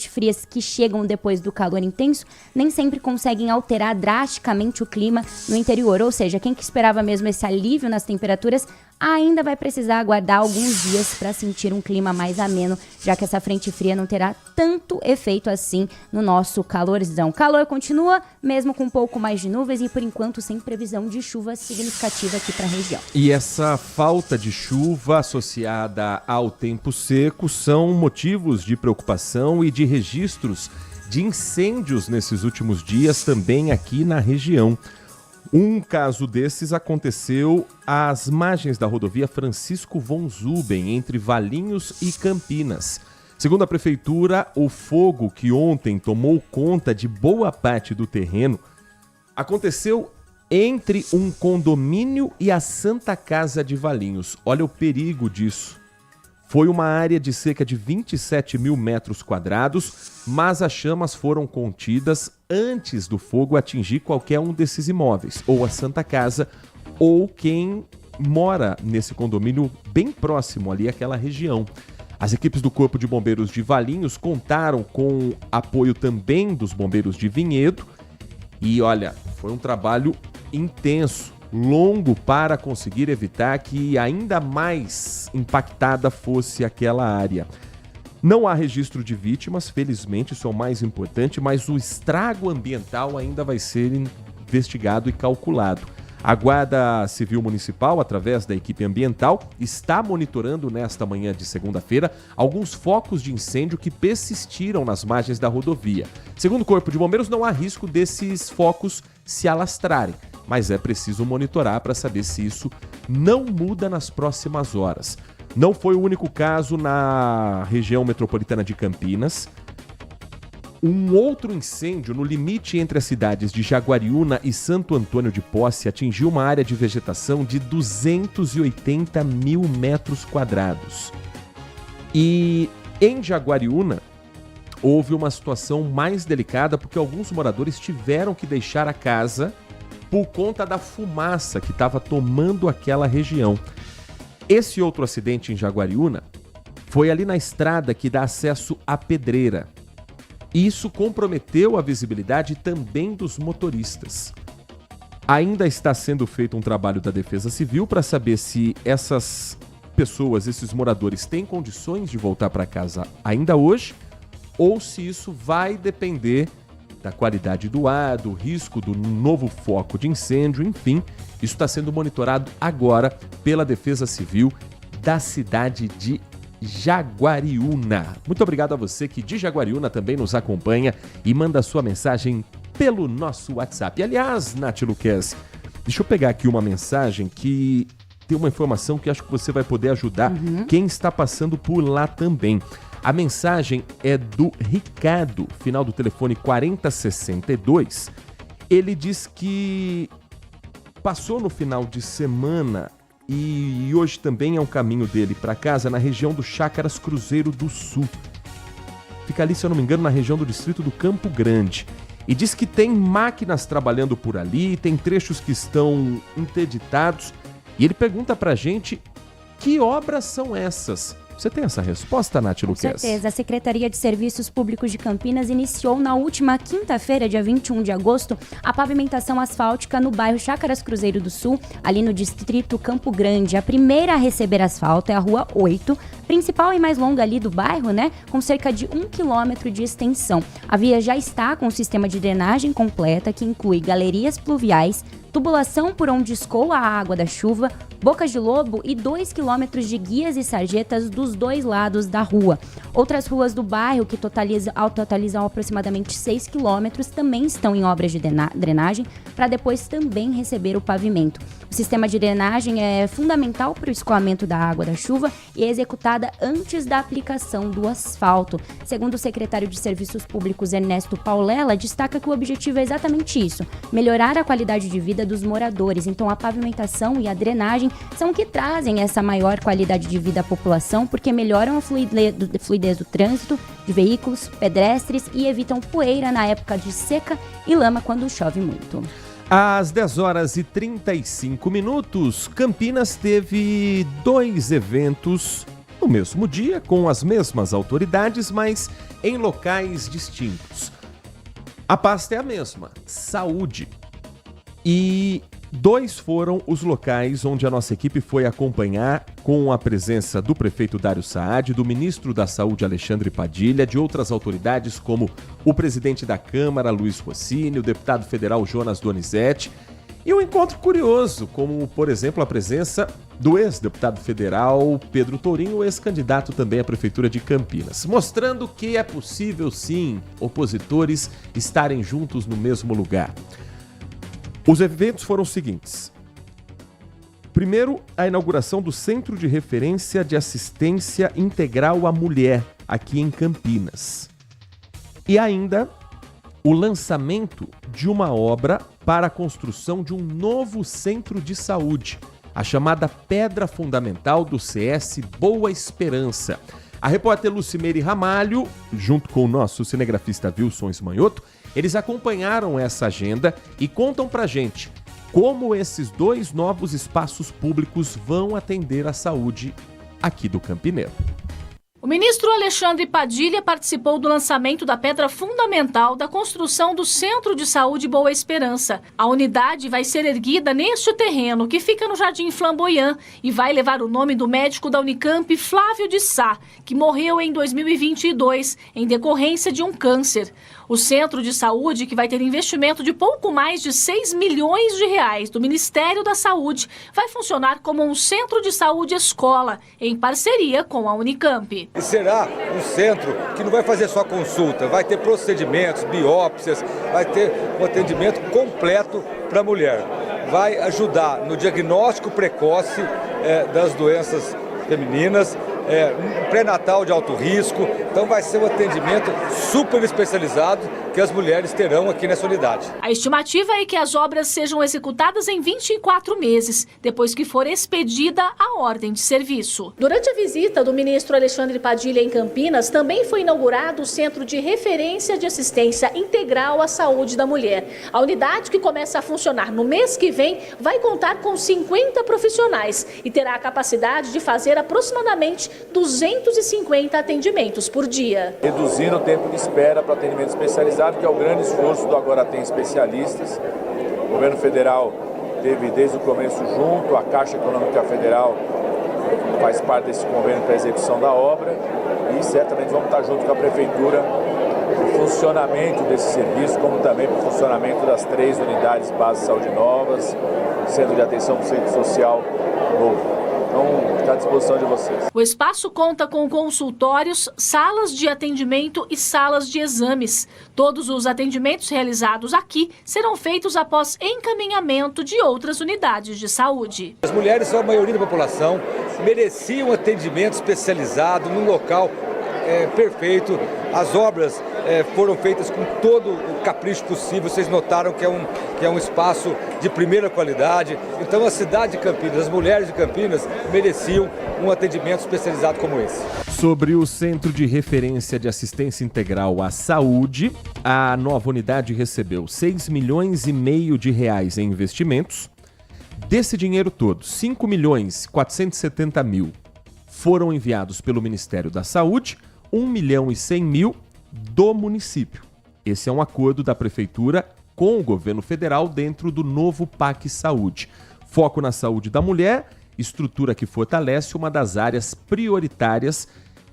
frias que chegam depois do calor intenso nem sempre conseguem alterar drasticamente o clima no interior, ou seja, quem que esperava mesmo esse alívio nas temperaturas ainda vai precisar aguardar alguns dias para sentir um clima mais ameno, já que essa frente fria não terá tanto efeito assim no nosso calorzão. O calor continua, mesmo com um pouco mais de nuvens e por enquanto sem previsão de chuva significativa aqui para a região. E essa falta de chuva associada ao tempo seco são motivos de preocupação e de registros de incêndios nesses últimos dias também aqui na região. Um caso desses aconteceu às margens da rodovia Francisco von Zuben, entre Valinhos e Campinas. Segundo a prefeitura, o fogo que ontem tomou conta de boa parte do terreno aconteceu entre um condomínio e a Santa Casa de Valinhos. Olha o perigo disso. Foi uma área de cerca de 27 mil metros quadrados, mas as chamas foram contidas antes do fogo atingir qualquer um desses imóveis, ou a Santa Casa, ou quem mora nesse condomínio bem próximo ali àquela região. As equipes do Corpo de Bombeiros de Valinhos contaram com apoio também dos bombeiros de Vinhedo e, olha, foi um trabalho intenso, longo para conseguir evitar que ainda mais impactada fosse aquela área. Não há registro de vítimas, felizmente, isso é o mais importante, mas o estrago ambiental ainda vai ser investigado e calculado. A Guarda Civil Municipal, através da equipe ambiental, está monitorando nesta manhã de segunda-feira alguns focos de incêndio que persistiram nas margens da rodovia. Segundo o Corpo de Bombeiros, não há risco desses focos se alastrarem, mas é preciso monitorar para saber se isso não muda nas próximas horas. Não foi o único caso na região metropolitana de Campinas. Um outro incêndio no limite entre as cidades de Jaguariúna e Santo Antônio de Posse atingiu uma área de vegetação de 280 mil metros quadrados. E em Jaguariúna houve uma situação mais delicada porque alguns moradores tiveram que deixar a casa por conta da fumaça que estava tomando aquela região. Esse outro acidente em Jaguariúna foi ali na estrada que dá acesso à Pedreira. Isso comprometeu a visibilidade também dos motoristas. Ainda está sendo feito um trabalho da Defesa Civil para saber se essas pessoas, esses moradores, têm condições de voltar para casa ainda hoje ou se isso vai depender da qualidade do ar, do risco do novo foco de incêndio, enfim. Isso está sendo monitorado agora pela Defesa Civil da cidade de Jaguariúna. Muito obrigado a você que de Jaguariúna também nos acompanha e manda sua mensagem pelo nosso WhatsApp. Aliás, Nath Luquezzi, deixa eu pegar aqui uma mensagem que tem uma informação que acho que você vai poder ajudar quem está passando por lá também. A mensagem é do Ricardo, final do telefone 4062. ele diz que passou no final de semana e hoje também é um caminho dele para casa na região do Chácaras Cruzeiro do Sul. Fica ali, se eu não me engano, na região do distrito do Campo Grande. E diz que tem máquinas trabalhando por ali, tem trechos que estão interditados. E ele pergunta pra gente que obras são essas. Você tem essa resposta, Nath Luquez? Com certeza. A Secretaria de Serviços Públicos de Campinas iniciou na última quinta-feira, dia 21 de agosto, a pavimentação asfáltica no bairro Chácaras Cruzeiro do Sul, ali no distrito Campo Grande. A primeira a receber asfalto é a Rua 8, principal e mais longa ali do bairro, né? Com cerca de 1 quilômetro de extensão. A via já está com o sistema de drenagem completa, que inclui galerias pluviais, tubulação por onde escoa a água da chuva, bocas de lobo e 2 quilômetros de guias e sarjetas dos dois lados da rua. Outras ruas do bairro, que totalizam aproximadamente 6 quilômetros, também estão em obras de drenagem, para depois também receber o pavimento. O sistema de drenagem é fundamental para o escoamento da água da chuva e é executada antes da aplicação do asfalto. Segundo o secretário de Serviços Públicos, Ernesto Paulela, destaca que o objetivo é exatamente isso: melhorar a qualidade de vida dos moradores. Então a pavimentação e a drenagem são o que trazem essa maior qualidade de vida à população, porque melhoram a fluidez do trânsito de veículos, pedestres e evitam poeira na época de seca e lama quando chove muito. Às 10 horas e 35 minutos, Campinas teve 2 eventos no mesmo dia, com as mesmas autoridades, mas em locais distintos. A pasta é a mesma, saúde. E 2 foram os locais onde a nossa equipe foi acompanhar, com a presença do prefeito Dário Saad, do ministro da Saúde Alexandre Padilha, de outras autoridades como o presidente da Câmara, Luiz Rossini, o deputado federal Jonas Donizete, e um encontro curioso, como, por exemplo, a presença do ex-deputado federal Pedro Tourinho, ex-candidato também à Prefeitura de Campinas, mostrando que é possível, sim, opositores estarem juntos no mesmo lugar. Os eventos foram os seguintes. Primeiro, a inauguração do Centro de Referência de Assistência Integral à Mulher, aqui em Campinas. E ainda, o lançamento de uma obra para a construção de um novo centro de saúde, a chamada Pedra Fundamental do CS Boa Esperança. A repórter Lucimeire Ramalho, junto com o nosso cinegrafista Wilson Esmanhoto, eles acompanharam essa agenda e contam pra gente como esses 2 novos espaços públicos vão atender a saúde aqui do Campineiro. O ministro Alexandre Padilha participou do lançamento da pedra fundamental da construção do Centro de Saúde Boa Esperança. A unidade vai ser erguida neste terreno, que fica no Jardim Flamboyant, e vai levar o nome do médico da Unicamp, Flávio de Sá, que morreu em 2022 em decorrência de um câncer. O centro de saúde, que vai ter investimento de pouco mais de 6 milhões de reais do Ministério da Saúde, vai funcionar como um centro de saúde escola, em parceria com a Unicamp. E será um centro que não vai fazer só consulta, vai ter procedimentos, biópsias, vai ter um atendimento completo para a mulher. Vai ajudar no diagnóstico precoce das doenças femininas, pré-natal de alto risco. Então vai ser um atendimento super especializado que as mulheres terão aqui nessa unidade. A estimativa é que as obras sejam executadas em 24 meses, depois que for expedida a ordem de serviço. Durante a visita do ministro Alexandre Padilha em Campinas, também foi inaugurado o Centro de Referência de Assistência Integral à Saúde da Mulher. A unidade, que começa a funcionar no mês que vem, vai contar com 50 profissionais e terá a capacidade de fazer aproximadamente 250 atendimentos por dia. Reduzindo o tempo de espera para atendimento especializado, que é o grande esforço do Agora Tem Especialistas. O governo federal teve desde o começo junto, a Caixa Econômica Federal faz parte desse convênio para a execução da obra e certamente vamos estar junto com a Prefeitura no funcionamento desse serviço, como também para o funcionamento das 3 unidades base de saúde novas, Centro de Atenção Social novo. Então, está à disposição de vocês. O espaço conta com consultórios, salas de atendimento e salas de exames. Todos os atendimentos realizados aqui serão feitos após encaminhamento de outras unidades de saúde. As mulheres são a maioria da população, mereciam atendimento especializado num local perfeito. As obras foram feitas com todo o capricho possível. Vocês notaram que é um espaço de primeira qualidade. Então a cidade de Campinas, as mulheres de Campinas mereciam um atendimento especializado como esse. Sobre o Centro de Referência de Assistência Integral à Saúde, a nova unidade recebeu R$6,5 milhões em investimentos. Desse dinheiro todo, R$5.470.000 foram enviados pelo Ministério da Saúde, R$1.100.000 do município. Esse é um acordo da Prefeitura com o governo federal dentro do novo PAC Saúde. Foco na saúde da mulher, estrutura que fortalece uma das áreas prioritárias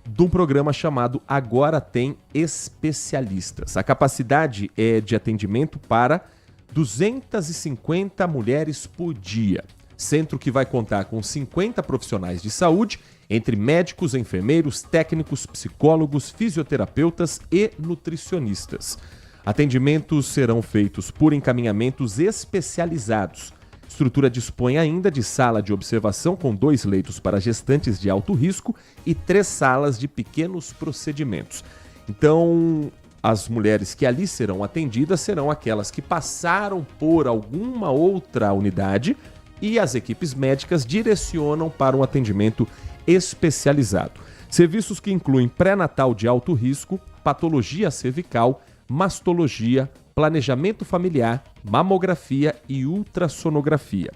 de um programa chamado Agora Tem Especialistas. A capacidade é de atendimento para 250 mulheres por dia. Centro que vai contar com 50 profissionais de saúde, entre médicos, enfermeiros, técnicos, psicólogos, fisioterapeutas e nutricionistas. Atendimentos serão feitos por encaminhamentos especializados. Estrutura dispõe ainda de sala de observação com 2 leitos para gestantes de alto risco e 3 salas de pequenos procedimentos. Então, as mulheres que ali serão atendidas serão aquelas que passaram por alguma outra unidade e as equipes médicas direcionam para um atendimento especializado. Serviços que incluem pré-natal de alto risco, patologia cervical, mastologia, planejamento familiar, mamografia e ultrassonografia.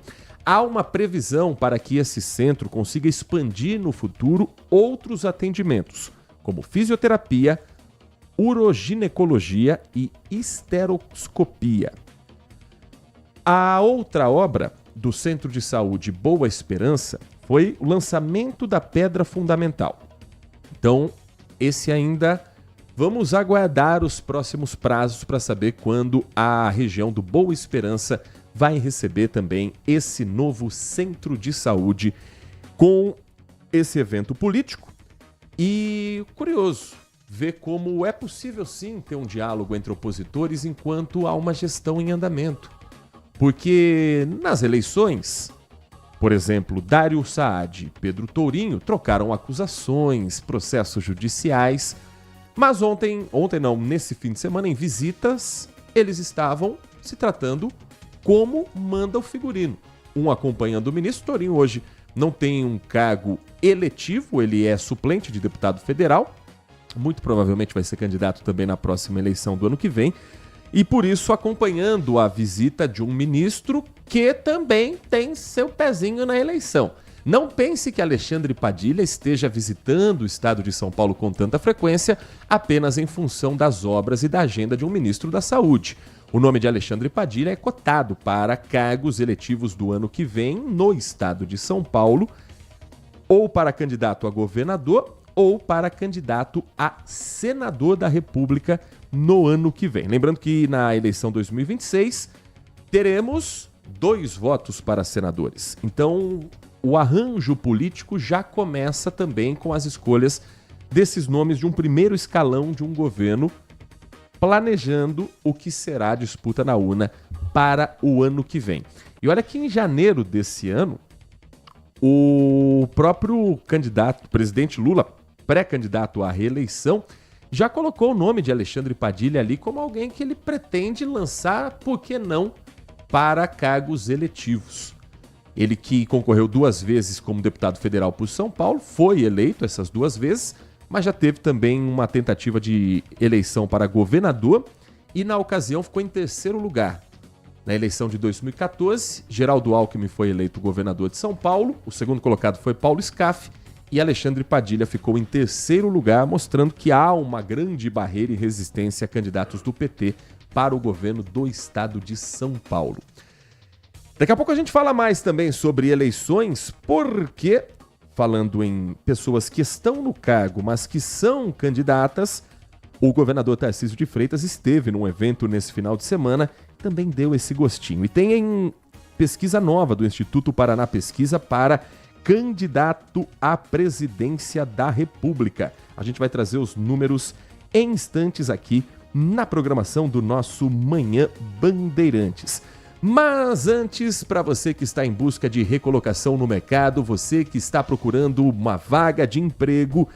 Há uma previsão para que esse centro consiga expandir no futuro outros atendimentos, como fisioterapia, uroginecologia e esteroscopia. A outra obra do Centro de Saúde Boa Esperança foi o lançamento da pedra fundamental. Então, esse ainda vamos aguardar os próximos prazos para saber quando a região do Boa Esperança vai receber também esse novo centro de saúde com esse evento político. E curioso ver como é possível sim ter um diálogo entre opositores enquanto há uma gestão em andamento. Porque nas eleições, por exemplo, Dário Saad e Pedro Tourinho trocaram acusações, processos judiciais, mas nesse fim de semana, em visitas, eles estavam se tratando como manda o figurino. Um acompanhando o ministro. Tourinho hoje não tem um cargo eletivo, ele é suplente de deputado federal, muito provavelmente vai ser candidato também na próxima eleição do ano que vem, e por isso acompanhando a visita de um ministro que também tem seu pezinho na eleição. Não pense que Alexandre Padilha esteja visitando o estado de São Paulo com tanta frequência apenas em função das obras e da agenda de um ministro da Saúde. O nome de Alexandre Padilha é cotado para cargos eletivos do ano que vem no estado de São Paulo, ou para candidato a governador ou para candidato a senador da República no ano que vem. Lembrando que na eleição 2026 teremos 2 votos para senadores. Então, o arranjo político já começa também com as escolhas desses nomes de um primeiro escalão de um governo, planejando o que será a disputa na urna para o ano que vem. E olha que em janeiro desse ano, o próprio candidato, presidente Lula, pré-candidato à reeleição, já colocou o nome de Alexandre Padilha ali como alguém que ele pretende lançar, por que não, para cargos eletivos. Ele que concorreu 2 vezes como deputado federal por São Paulo, foi eleito essas 2 vezes, mas já teve também uma tentativa de eleição para governador e na ocasião ficou em 3º lugar. Na eleição de 2014, Geraldo Alckmin foi eleito governador de São Paulo, o segundo colocado foi Paulo Scaff e Alexandre Padilha ficou em 3º lugar, mostrando que há uma grande barreira e resistência a candidatos do PT para o governo do estado de São Paulo. Daqui a pouco a gente fala mais também sobre eleições, porque, falando em pessoas que estão no cargo, mas que são candidatas, o governador Tarcísio de Freitas esteve num evento nesse final de semana, também deu esse gostinho. E tem pesquisa nova do Instituto Paraná Pesquisa para candidato à presidência da República. A gente vai trazer os números em instantes aqui na programação do nosso Manhã Bandeirantes. Mas antes, para você que está em busca de recolocação no mercado, você que está procurando uma vaga de emprego,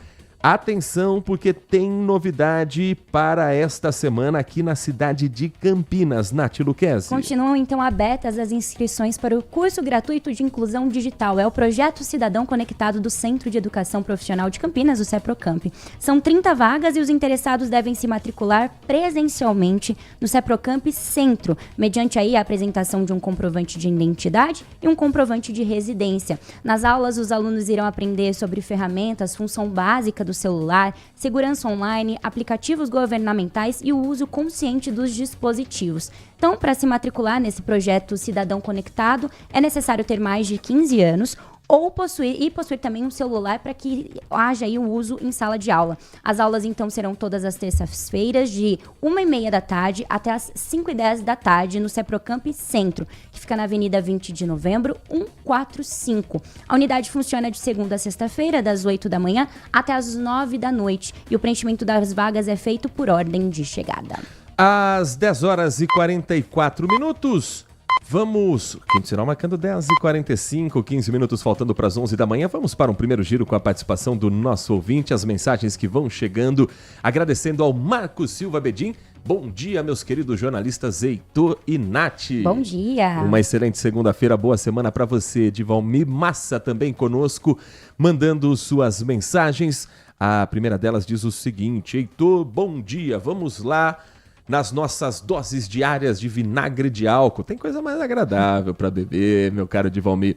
Atenção, porque tem novidade para esta semana aqui na cidade de Campinas, Nath Luquezzi. Continuam então abertas as inscrições para o curso gratuito de inclusão digital. É o Projeto Cidadão Conectado do Centro de Educação Profissional de Campinas, o CEPROCAMP. São 30 vagas e os interessados devem se matricular presencialmente no CEPROCAMP Centro, mediante aí a apresentação de um comprovante de identidade e um comprovante de residência. Nas aulas, os alunos irão aprender sobre ferramentas, função básica do celular, segurança online, aplicativos governamentais e o uso consciente dos dispositivos. Então, para se matricular nesse projeto Cidadão Conectado, é necessário ter mais de 15 anos ou possuir também um celular para que haja aí o uso em sala de aula. As aulas, então, serão todas as terças-feiras, de 1h30 da tarde até as 5h10 da tarde, no CEPROCAMP Centro, que fica na Avenida 20 de Novembro, 145. A unidade funciona de segunda a sexta-feira, das 8 da manhã até as 9 da noite, e o preenchimento das vagas é feito por ordem de chegada. Às 10 horas e 44 minutos... Vamos, quinto sinal marcando 10h45, 15 minutos faltando para as 11 da manhã. Vamos para um primeiro giro com a participação do nosso ouvinte, as mensagens que vão chegando. Agradecendo ao Marcos Silva Bedin. Bom dia, meus queridos jornalistas Heitor e Nath. Bom dia. Uma excelente segunda-feira, boa semana para você. Divalmir Massa também conosco, mandando suas mensagens. A primeira delas diz o seguinte: Heitor, bom dia, vamos lá. Nas nossas doses diárias de vinagre de álcool. Tem coisa mais agradável para beber, meu caro Divalmir.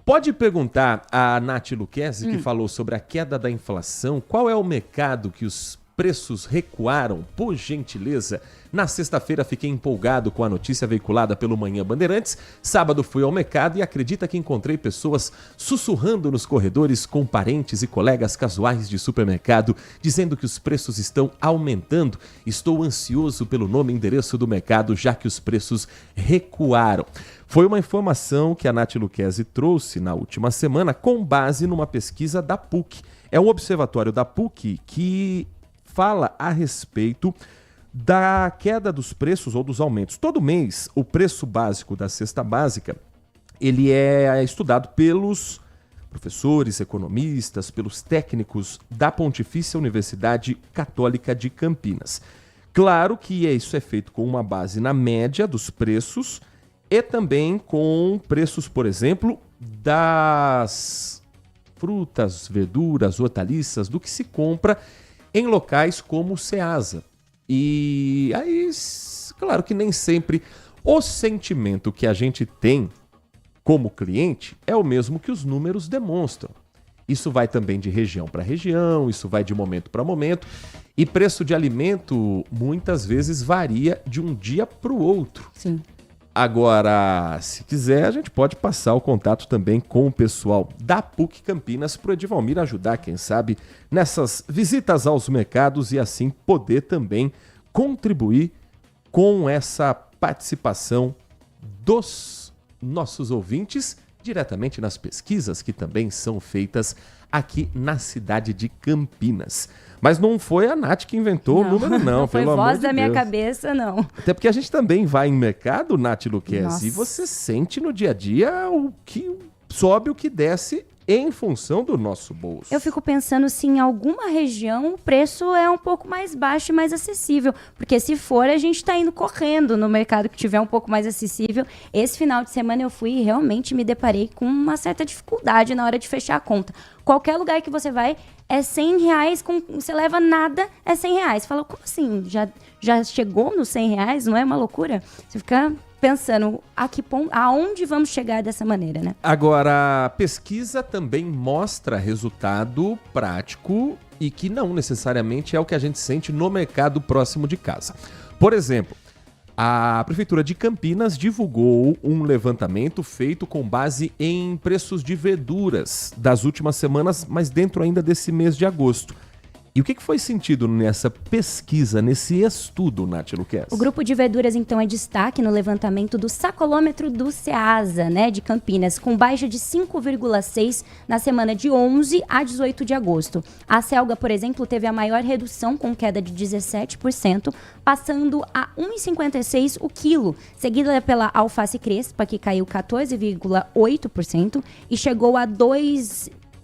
Pode perguntar a Nath Luquezzi, que falou sobre a queda da inflação, qual é o mercado que os preços recuaram, por gentileza? Na sexta-feira fiquei empolgado com a notícia veiculada pelo Manhã Bandeirantes. Sábado fui ao mercado e acredita que encontrei pessoas sussurrando nos corredores com parentes e colegas casuais de supermercado, dizendo que os preços estão aumentando. Estou ansioso pelo nome e endereço do mercado, já que os preços recuaram. Foi uma informação que a Nath Luquezzi trouxe na última semana com base numa pesquisa da PUC. É um observatório da PUC que fala a respeito da queda dos preços ou dos aumentos. Todo mês, o preço básico da cesta básica, ele é estudado pelos professores, economistas, pelos técnicos da Pontifícia Universidade Católica de Campinas. Claro que isso é feito com uma base na média dos preços e também com preços, por exemplo, das frutas, verduras, hortaliças, do que se compra em locais como o Ceasa. E aí, claro que nem sempre o sentimento que a gente tem como cliente é o mesmo que os números demonstram. Isso vai também de região para região, isso vai de momento para momento. E preço de alimento muitas vezes varia de um dia para o outro. Sim. Agora, se quiser, a gente pode passar o contato também com o pessoal da PUC Campinas para o Edivalmir ajudar, quem sabe, nessas visitas aos mercados e assim poder também contribuir com essa participação dos nossos ouvintes diretamente nas pesquisas que também são feitas aqui na cidade de Campinas. Mas não foi a Nath que inventou o número, não. Não foi pelo voz amor de da minha Deus. cabeça, não. Até porque a gente também vai em mercado, Nath Luquezzi, Nossa. e você sente no dia a dia o que sobe, o que desce em função do nosso bolso. Eu fico pensando se em alguma região o preço é um pouco mais baixo e mais acessível. Porque se for, a gente tá indo correndo no mercado que tiver um pouco mais acessível. Esse final de semana eu fui e realmente me deparei com uma certa dificuldade na hora de fechar a conta. Qualquer lugar que você vai é R$100, você leva nada, é R$100. Você fala, como assim? Já chegou nos R$100? Não é uma loucura? Você fica pensando, aonde vamos chegar dessa maneira, né? Agora, a pesquisa também mostra resultado prático e que não necessariamente é o que a gente sente no mercado próximo de casa. Por exemplo, a Prefeitura de Campinas divulgou um levantamento feito com base em preços de verduras das últimas semanas, mas dentro ainda desse mês de agosto. E o que foi sentido nessa pesquisa, nesse estudo, Nath Luquezzi? O grupo de verduras, então, é destaque no levantamento do sacolômetro do Ceasa, né, de Campinas, com baixa de 5,6 na semana de 11 a 18 de agosto. A selga, por exemplo, teve a maior redução, com queda de 17%, passando a R$ 1,56 o quilo, seguida pela alface crespa, que caiu 14,8% e chegou a R$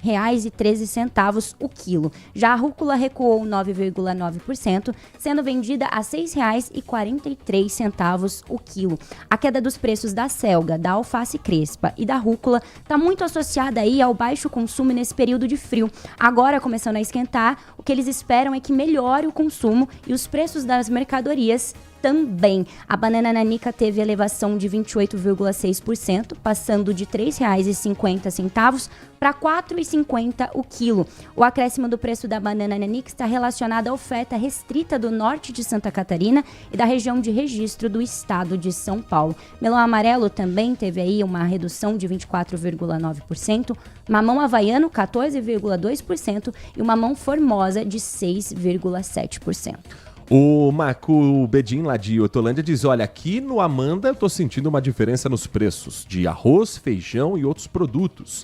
6,13 o quilo. Já a rúcula recuou 9,9%, sendo vendida a R$ 6,43 o quilo. A queda dos preços da selga, da alface crespa e da rúcula está muito associada aí ao baixo consumo nesse período de frio. Agora, começando a esquentar, o que eles esperam é que melhore o consumo e os preços das mercadorias também. A banana nanica teve elevação de 28,6%, passando de R$ 3,50 para R$ 4,50 o quilo. O acréscimo do preço da banana nanica está relacionado à oferta restrita do norte de Santa Catarina e da região de registro do estado de São Paulo. Melão amarelo também teve aí uma redução de 24,9%, mamão havaiano 14,2% e o mamão formosa de 6,7%. O Marco Bedin, lá de Hortolândia, diz: olha, aqui no Amanda eu tô sentindo uma diferença nos preços de arroz, feijão e outros produtos.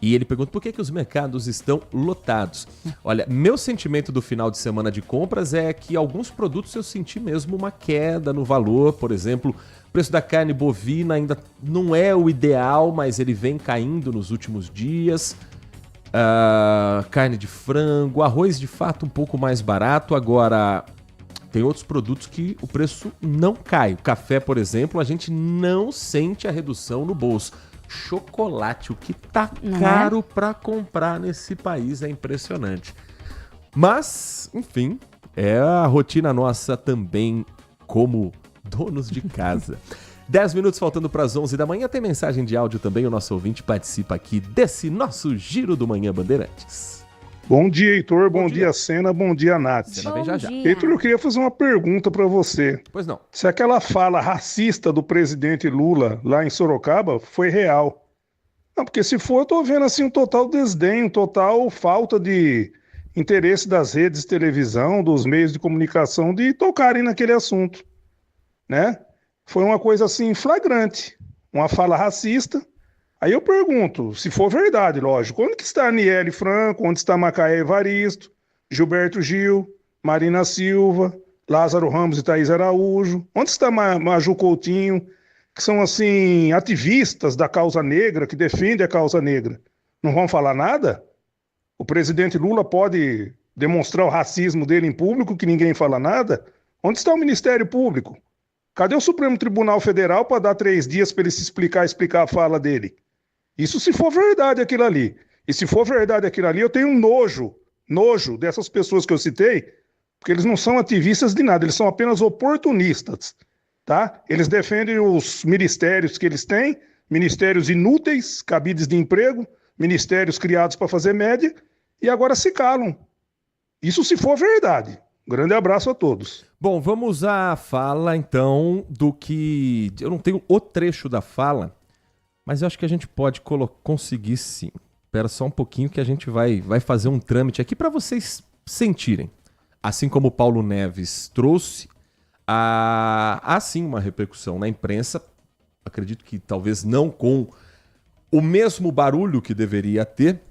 E ele pergunta por que os mercados estão lotados. Olha, meu sentimento do final de semana de compras é que alguns produtos eu senti mesmo uma queda no valor. Por exemplo, o preço da carne bovina ainda não é o ideal, mas ele vem caindo nos últimos dias. Carne de frango, arroz de fato um pouco mais barato. Agora, tem outros produtos que o preço não cai. O café, por exemplo, a gente não sente a redução no bolso. Chocolate, o que tá caro para comprar nesse país é impressionante. Mas, enfim, é a rotina nossa também como donos de casa. 10 minutos faltando para as 11 da manhã. Tem mensagem de áudio também. O nosso ouvinte participa aqui desse nosso Giro do Manhã Bandeirantes. Bom dia, Heitor. Bom dia, Sena. Bom dia, Nath. Sena vem já já. Heitor, eu queria fazer uma pergunta para você. Pois não. Se aquela fala racista do presidente Lula lá em Sorocaba foi real. Não, porque se for, eu tô vendo assim um total desdém, um total falta de interesse das redes de televisão, dos meios de comunicação de tocarem naquele assunto, né? Foi uma coisa assim flagrante, uma fala racista. Aí eu pergunto, se for verdade, lógico, onde que está Aniele Franco, onde está Macaé Evaristo, Gilberto Gil, Marina Silva, Lázaro Ramos e Thaís Araújo, onde está Maju Coutinho, que são assim ativistas da causa negra, que defendem a causa negra? Não vão falar nada? O presidente Lula pode demonstrar o racismo dele em público, que ninguém fala nada? Onde está o Ministério Público? Cadê o Supremo Tribunal Federal para dar 3 dias para ele se explicar a fala dele? Isso se for verdade aquilo ali. E se for verdade aquilo ali, eu tenho um nojo dessas pessoas que eu citei, porque eles não são ativistas de nada, eles são apenas oportunistas, tá? Eles defendem os ministérios que eles têm, ministérios inúteis, cabides de emprego, ministérios criados para fazer média, e agora se calam. Isso se for verdade. Grande abraço a todos. Bom, vamos à fala, então, do que... Eu não tenho o trecho da fala, mas eu acho que a gente pode conseguir sim. Espera só um pouquinho que a gente vai fazer um trâmite aqui para vocês sentirem. Assim como o Paulo Neves trouxe, há sim uma repercussão na imprensa. Acredito que talvez não com o mesmo barulho que deveria ter,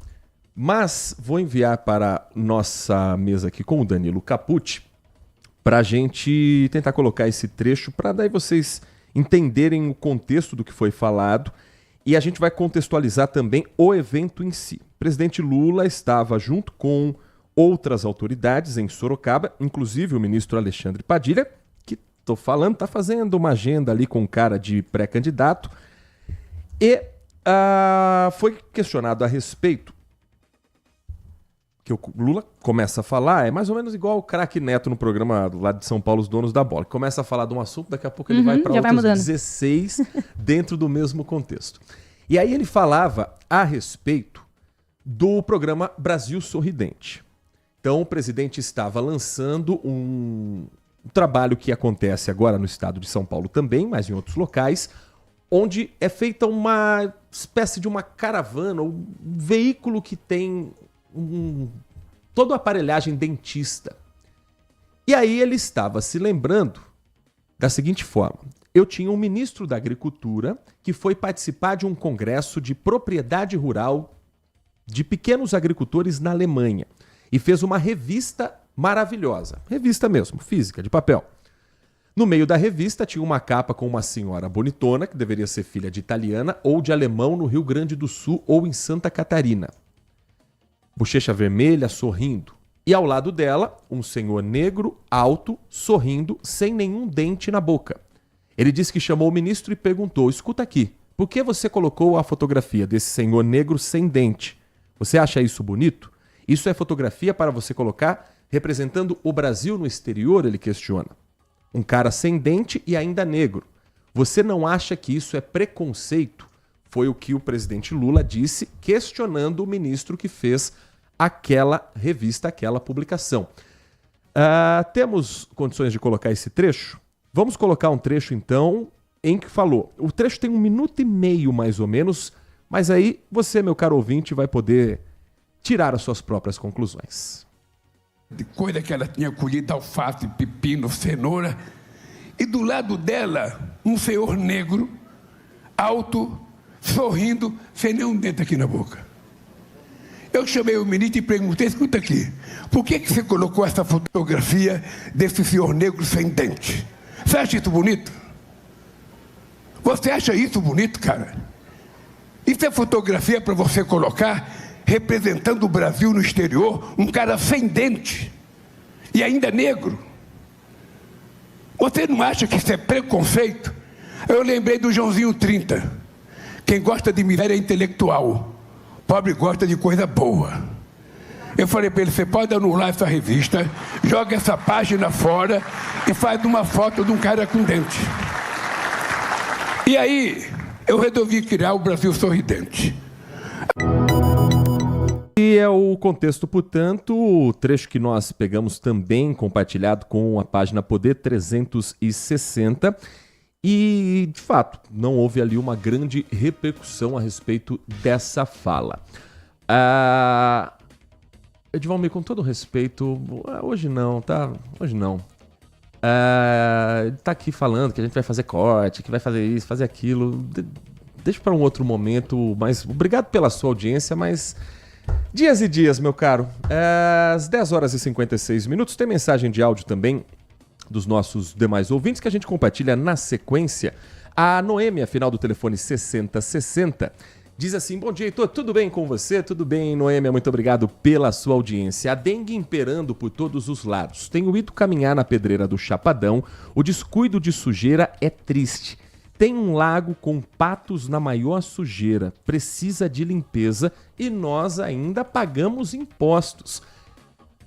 mas vou enviar para nossa mesa aqui com o Danilo Capucci para a gente tentar colocar esse trecho para daí vocês entenderem o contexto do que foi falado. E a gente vai contextualizar também o evento em si. O presidente Lula estava junto com outras autoridades em Sorocaba, inclusive o ministro Alexandre Padilha, que estou falando, está fazendo uma agenda ali com cara de pré-candidato. E foi questionado a respeito, que o Lula começa a falar, é mais ou menos igual o craque Neto no programa lá de São Paulo, Os Donos da Bola, que começa a falar de um assunto, daqui a pouco ele vai para outros 16 dentro do mesmo contexto. E aí ele falava a respeito do programa Brasil Sorridente. Então o presidente estava lançando um trabalho que acontece agora no estado de São Paulo também, mas em outros locais, onde é feita uma espécie de uma caravana, um veículo que tem toda a aparelhagem dentista. E aí ele estava se lembrando da seguinte forma: eu tinha um ministro da Agricultura que foi participar de um congresso de propriedade rural de pequenos agricultores na Alemanha e fez uma revista maravilhosa, revista mesmo, física, de papel. No meio da revista tinha uma capa com uma senhora bonitona, que deveria ser filha de italiana ou de alemão no Rio Grande do Sul ou em Santa Catarina. bochecha vermelha, sorrindo. E ao lado dela, um senhor negro, alto, sorrindo, sem nenhum dente na boca. Ele disse que chamou o ministro e perguntou: escuta aqui, por que você colocou a fotografia desse senhor negro sem dente? Você acha isso bonito? Isso é fotografia para você colocar representando o Brasil no exterior? Ele questiona. Um cara sem dente e ainda negro. Você não acha que isso é preconceito? Foi o que o presidente Lula disse, questionando o ministro que fez aquela revista, aquela publicação. Temos condições de colocar esse trecho? Vamos colocar um trecho, então, em que falou. O trecho tem 1 minuto e meio, mais ou menos, mas aí você, meu caro ouvinte, vai poder tirar as suas próprias conclusões. De coisa que ela tinha colhido: alface, pepino, cenoura. E do lado dela, um senhor negro, alto, sorrindo, sem nenhum dente aqui na boca. Eu chamei o ministro e perguntei: escuta aqui, por que você colocou essa fotografia desse senhor negro sem dente? Você acha isso bonito? Você acha isso bonito, cara? Isso é fotografia para você colocar representando o Brasil no exterior, um cara sem dente e ainda negro? Você não acha que isso é preconceito? Eu lembrei do Joãozinho 30. Quem gosta de miséria é intelectual. Pobre gosta de coisa boa. Eu falei para ele: você pode anular essa revista, joga essa página fora e faz uma foto de um cara com dente. E aí, eu resolvi criar o Brasil Sorridente. E é o contexto, portanto, o trecho que nós pegamos também compartilhado com a página Poder 360. E, de fato, não houve ali uma grande repercussão a respeito dessa fala. Edvalmir, com todo respeito, hoje não, tá? Hoje não. Tá aqui falando que a gente vai fazer corte, que vai fazer isso, fazer aquilo. Deixa para um outro momento, mas obrigado pela sua audiência, mas dias e dias, meu caro. Às 10 horas e 56 minutos, tem mensagem de áudio também dos nossos demais ouvintes que a gente compartilha na sequência. A Noêmia, final do telefone 6060, diz assim: bom dia, Heitor, tudo bem com você? Tudo bem, Noêmia, muito obrigado pela sua audiência. A dengue imperando por todos os lados. Tenho ido caminhar na pedreira do Chapadão, o descuido de sujeira é triste. Tem um lago com patos na maior sujeira, precisa de limpeza e nós ainda pagamos impostos.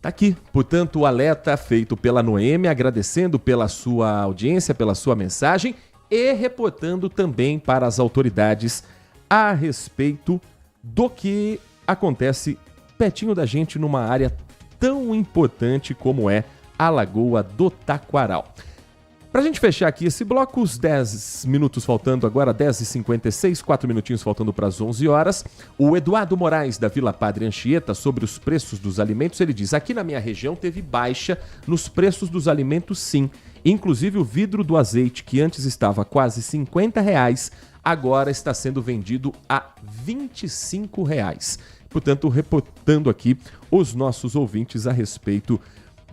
Tá aqui, portanto, o alerta feito pela Noêmia, agradecendo pela sua audiência, pela sua mensagem e reportando também para as autoridades a respeito do que acontece pertinho da gente numa área tão importante como é a Lagoa do Taquaral. Pra gente fechar aqui esse bloco, os 10 minutos faltando agora, 10h56, 4 minutinhos faltando para as 11 horas, o Eduardo Moraes, da Vila Padre Anchieta, sobre os preços dos alimentos, ele diz: aqui na minha região teve baixa nos preços dos alimentos, sim. Inclusive o vidro do azeite, que antes estava quase R$50, agora está sendo vendido a R$25. Portanto, reportando aqui os nossos ouvintes a respeito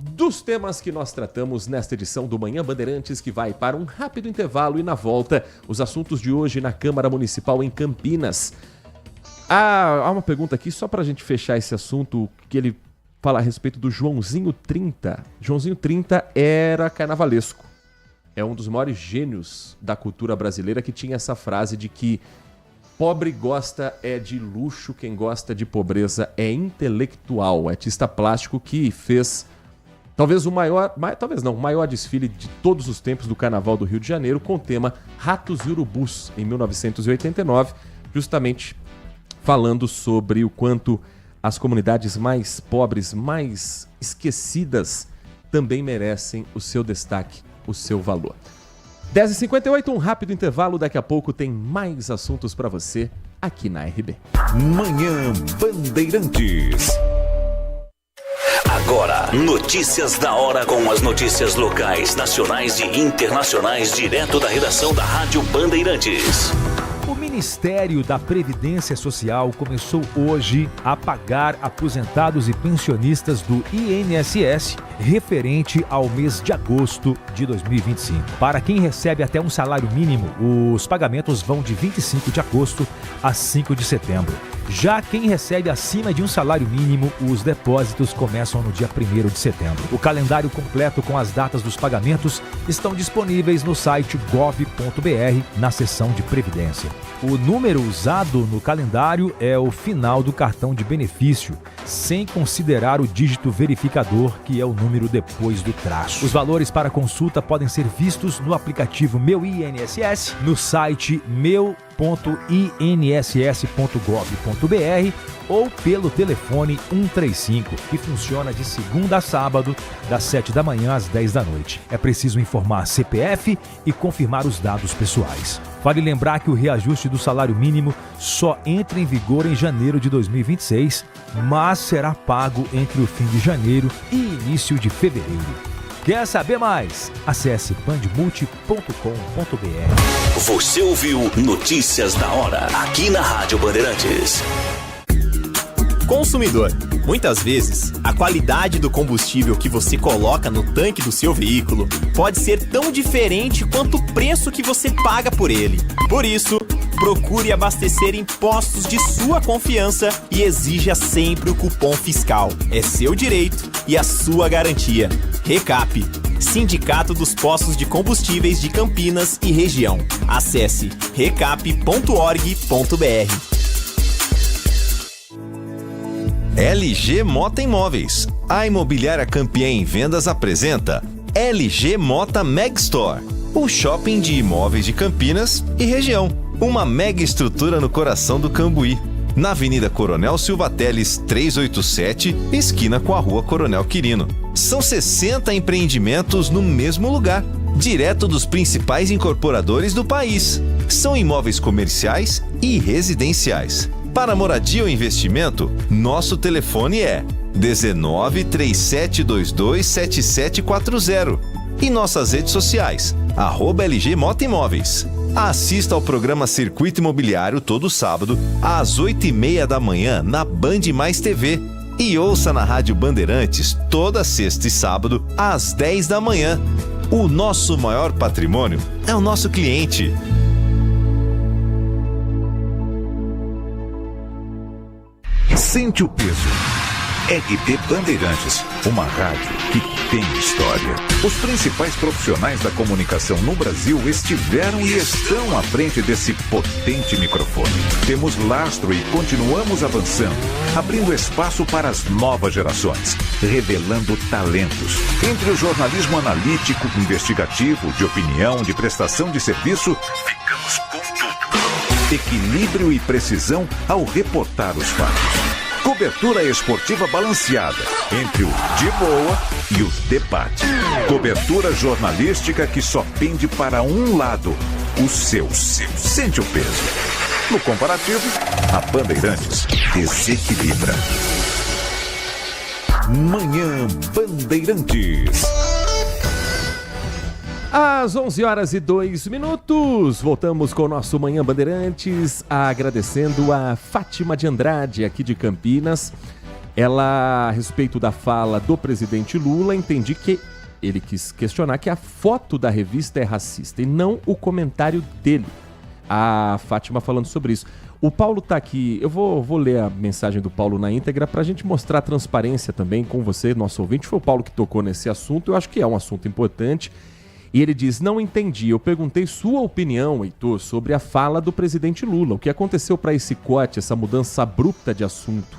dos temas que nós tratamos nesta edição do Manhã Bandeirantes, que vai para um rápido intervalo e na volta, os assuntos de hoje na Câmara Municipal em Campinas. Há uma pergunta aqui, só para a gente fechar esse assunto, que ele fala a respeito do Joãozinho 30. Joãozinho 30 era carnavalesco. É um dos maiores gênios da cultura brasileira, que tinha essa frase de que pobre gosta é de luxo, quem gosta de pobreza é intelectual. Artista plástico que fez talvez o maior desfile de todos os tempos do Carnaval do Rio de Janeiro, com o tema Ratos e Urubus, em 1989, justamente falando sobre o quanto as comunidades mais pobres, mais esquecidas, também merecem o seu destaque, o seu valor. 10h58, um rápido intervalo, daqui a pouco tem mais assuntos para você aqui na RB. Manhã Bandeirantes. Agora, notícias da hora com as notícias locais, nacionais e internacionais, direto da redação da Rádio Bandeirantes. O Ministério da Previdência Social começou hoje a pagar aposentados e pensionistas do INSS referente ao mês de agosto de 2025. Para quem recebe até um salário mínimo, os pagamentos vão de 25 de agosto a 5 de setembro. Já quem recebe acima de um salário mínimo, os depósitos começam no dia 1º de setembro. O calendário completo com as datas dos pagamentos estão disponíveis no site gov.br, na seção de Previdência. O número usado no calendário é o final do cartão de benefício, sem considerar o dígito verificador, que é o número depois do traço. Os valores para consulta podem ser vistos no aplicativo Meu INSS, no site meu.inss.gov.br ou pelo telefone 135, que funciona de segunda a sábado, das 7 da manhã às 10 da noite. É preciso informar CPF e confirmar os dados pessoais. Vale lembrar que o reajuste do salário mínimo só entra em vigor em janeiro de 2026, mas será pago entre o fim de janeiro e início de fevereiro. Quer saber mais? Acesse bandmulti.com.br. Você ouviu Notícias da Hora, aqui na Rádio Bandeirantes. Consumidor, muitas vezes, a qualidade do combustível que você coloca no tanque do seu veículo pode ser tão diferente quanto o preço que você paga por ele. Por isso, procure abastecer em postos de sua confiança e exija sempre o cupom fiscal. É seu direito e a sua garantia. Recap, Sindicato dos Postos de Combustíveis de Campinas e Região. Acesse recap.org.br. LG Mota Imóveis. A imobiliária campeã em vendas apresenta LG Mota Meg Store, o shopping de imóveis de Campinas e região. Uma mega estrutura no coração do Cambuí, na Avenida Coronel Silva Teles 387, esquina com a Rua Coronel Quirino. São 60 empreendimentos no mesmo lugar, direto dos principais incorporadores do país. São imóveis comerciais e residenciais. Para moradia ou investimento, nosso telefone é 19 3722 7740 e nossas redes sociais, @LG Mota Imóveis. Assista ao programa Circuito Imobiliário todo sábado, às 8h30 da manhã, na Band Mais TV. E ouça na Rádio Bandeirantes toda sexta e sábado, às 10 da manhã. O nosso maior patrimônio é o nosso cliente. Sente o peso. RB Bandeirantes, uma rádio que tem história. Os principais profissionais da comunicação no Brasil estiveram e estão à frente desse potente microfone. Temos lastro e continuamos avançando, abrindo espaço para as novas gerações, revelando talentos. Entre o jornalismo analítico, investigativo, de opinião, de prestação de serviço, ficamos com tudo. Equilíbrio e precisão ao reportar os fatos. Cobertura esportiva balanceada entre o de boa e o debate. Cobertura jornalística que só pende para um lado, o seu. Sente o peso. No comparativo, a Bandeirantes desequilibra. Manhã Bandeirantes. Às 11h02, voltamos com o nosso Manhã Bandeirantes, agradecendo a Fátima de Andrade, aqui de Campinas. Ela, a respeito da fala do presidente Lula, entendi que ele quis questionar que a foto da revista é racista e não o comentário dele. A Fátima falando sobre isso. O Paulo tá aqui, eu vou ler a mensagem do Paulo na íntegra pra gente mostrar transparência também com você, nosso ouvinte. Foi o Paulo que tocou nesse assunto, eu acho que é um assunto importante. E ele diz, não entendi, eu perguntei sua opinião, Heitor, sobre a fala do presidente Lula. O que aconteceu para esse corte, essa mudança abrupta de assunto?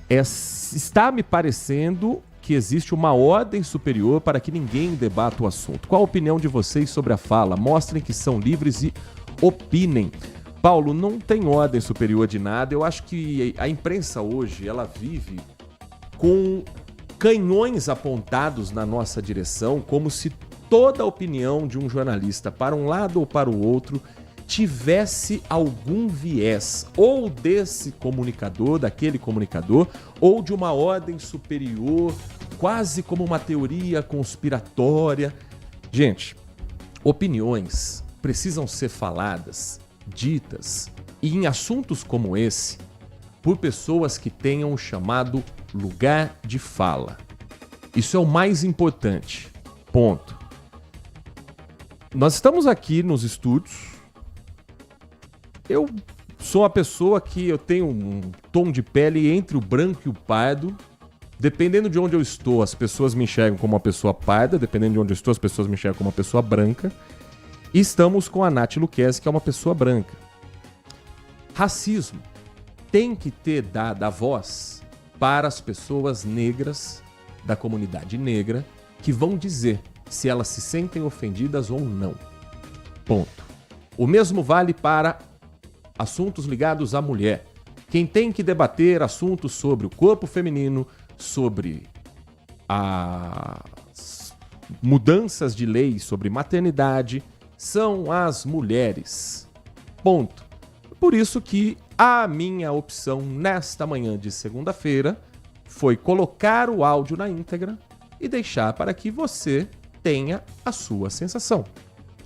Está me parecendo que existe uma ordem superior para que ninguém debata o assunto. Qual a opinião de vocês sobre a fala? Mostrem que são livres e opinem. Paulo, não tem ordem superior de nada. Eu acho que a imprensa hoje, ela vive com canhões apontados na nossa direção, como se toda a opinião de um jornalista para um lado ou para o outro tivesse algum viés, ou desse comunicador, daquele comunicador, ou de uma ordem superior, quase como uma teoria conspiratória. Gente, opiniões precisam ser faladas, ditas, e em assuntos como esse, por pessoas que tenham o chamado lugar de fala. Isso é o mais importante. Ponto. Nós estamos aqui nos estúdios. Eu sou uma pessoa que eu tenho um tom de pele entre o branco e o pardo. Dependendo de onde eu estou, as pessoas me enxergam como uma pessoa parda. Dependendo de onde eu estou, as pessoas me enxergam como uma pessoa branca. E estamos com a Nath Luquezzi, que é uma pessoa branca. Racismo tem que ter dado a voz para as pessoas negras, da comunidade negra, que vão dizer se elas se sentem ofendidas ou não. Ponto. O mesmo vale para assuntos ligados à mulher. Quem tem que debater assuntos sobre o corpo feminino, sobre as mudanças de lei sobre maternidade, são as mulheres. Ponto. Por isso que a minha opção nesta manhã de segunda-feira foi colocar o áudio na íntegra e deixar para que você tenha a sua sensação,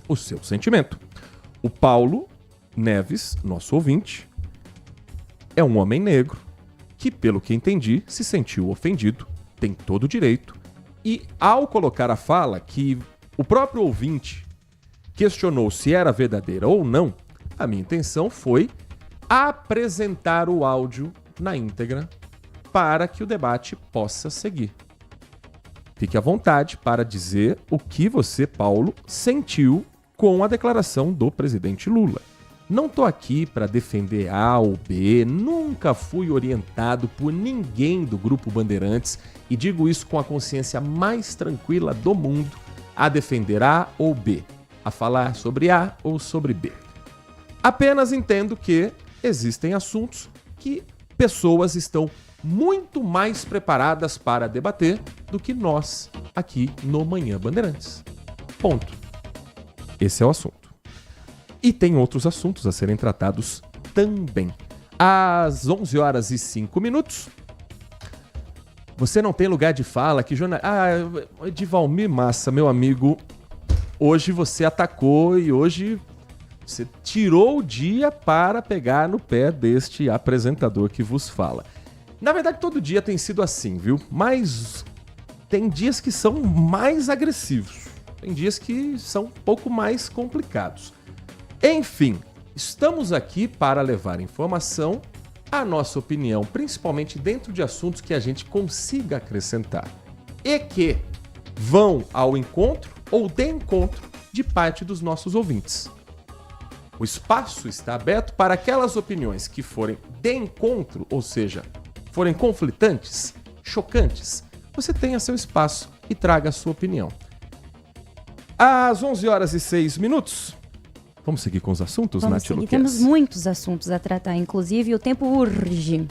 o seu sentimento. O Paulo Neves, nosso ouvinte, é um homem negro que, pelo que entendi, se sentiu ofendido, tem todo o direito, e ao colocar a fala que o próprio ouvinte questionou se era verdadeira ou não, a minha intenção foi apresentar o áudio na íntegra para que o debate possa seguir. Fique à vontade para dizer o que você, Paulo, sentiu com a declaração do presidente Lula. Não estou aqui para defender A ou B, nunca fui orientado por ninguém do Grupo Bandeirantes, e digo isso com a consciência mais tranquila do mundo, a defender A ou B, a falar sobre A ou sobre B. Apenas entendo que existem assuntos que pessoas estão muito mais preparadas para debater do que nós aqui no Manhã Bandeirantes. Ponto. Esse é o assunto. E tem outros assuntos a serem tratados também. Às 11 horas e 5 minutos, você não tem lugar de fala que Edvalmir Massa, meu amigo, hoje você atacou e hoje você tirou o dia para pegar no pé deste apresentador que vos fala. Na verdade, todo dia tem sido assim, viu? Mas tem dias que são mais agressivos. Tem dias que são um pouco mais complicados. Enfim, estamos aqui para levar informação, a nossa opinião, principalmente dentro de assuntos que a gente consiga acrescentar e que vão ao encontro ou de encontro de parte dos nossos ouvintes. O espaço está aberto para aquelas opiniões que forem de encontro, ou seja, forem conflitantes, chocantes. Você tenha seu espaço e traga a sua opinião. Às 11 horas e 6 minutos, vamos seguir com os assuntos, Nath Luquezzi? Temos muitos assuntos a tratar, inclusive o tempo urge.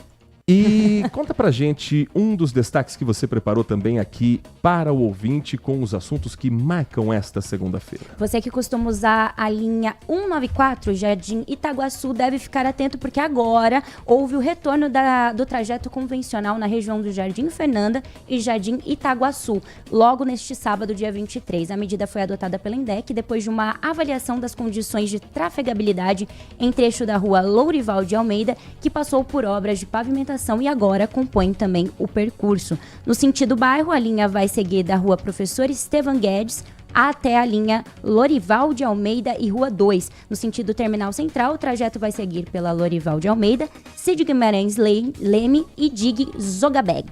E conta pra gente um dos destaques que você preparou também aqui para o ouvinte com os assuntos que marcam esta segunda-feira. Você que costuma usar a linha 194 Jardim Itaguaçu deve ficar atento porque agora houve o retorno do trajeto convencional na região do Jardim Fernanda e Jardim Itaguaçu, logo neste sábado, dia 23. A medida foi adotada pela INDEC depois de uma avaliação das condições de trafegabilidade em trecho da rua Lourival de Almeida, que passou por obras de pavimentação e agora compõe também o percurso. No sentido bairro, a linha vai seguir da rua Professor Estevam Guedes até a linha Lourival de Almeida e Rua 2. No sentido terminal central, o trajeto vai seguir pela Lourival de Almeida, Cid Guimarães Leme e Dig Zogabeg.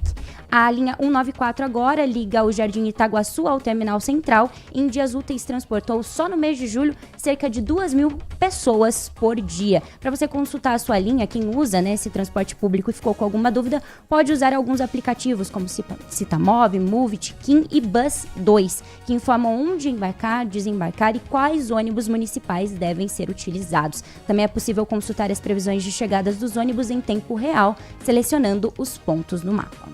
A linha 194 agora liga o Jardim Itaguaçu ao terminal central. Em dias úteis transportou só no mês de julho cerca de 2.000 pessoas por dia. Para você consultar a sua linha, quem usa esse transporte público e ficou com alguma dúvida, pode usar alguns aplicativos como Citamove, Movit, Kim e Bus 2, que informam onde embarcar, desembarcar e quais ônibus municipais devem ser utilizados. Também é possível consultar as previsões de chegadas dos ônibus em tempo real, selecionando os pontos no mapa.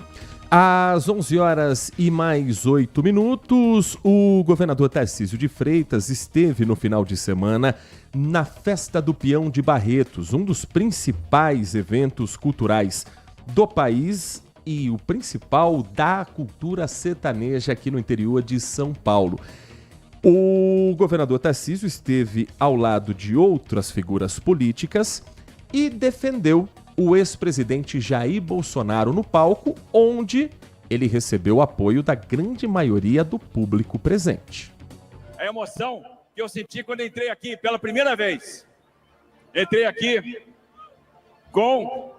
Às 11 horas e mais 8 minutos, o governador Tarcísio de Freitas esteve no final de semana na Festa do Peão de Barretos, um dos principais eventos culturais do país e o principal da cultura sertaneja aqui no interior de São Paulo. O governador Tarcísio esteve ao lado de outras figuras políticas e defendeu o ex-presidente Jair Bolsonaro no palco, onde ele recebeu o apoio da grande maioria do público presente. A emoção que eu senti quando entrei aqui pela primeira vez. Entrei aqui com o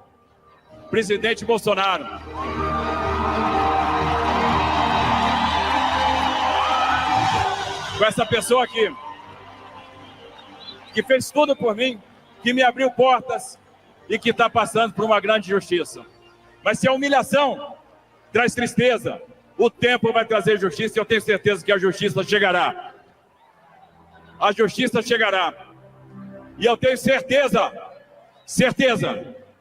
presidente Bolsonaro. Com essa pessoa aqui, que fez tudo por mim, que me abriu portas e que está passando por uma grande justiça. Mas se a humilhação traz tristeza, o tempo vai trazer justiça e eu tenho certeza que a justiça chegará. A justiça chegará. E eu tenho certeza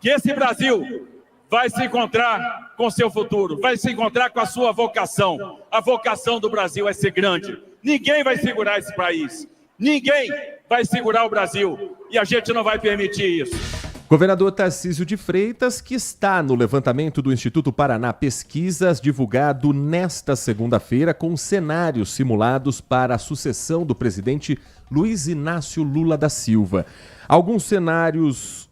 que esse Brasil vai se encontrar com seu futuro, vai se encontrar com a sua vocação. A vocação do Brasil é ser grande. Ninguém vai segurar esse país. Ninguém vai segurar o Brasil. E a gente não vai permitir isso. Governador Tarcísio de Freitas, que está no levantamento do Instituto Paraná Pesquisas, divulgado nesta segunda-feira, com cenários simulados para a sucessão do presidente Luiz Inácio Lula da Silva. Alguns cenários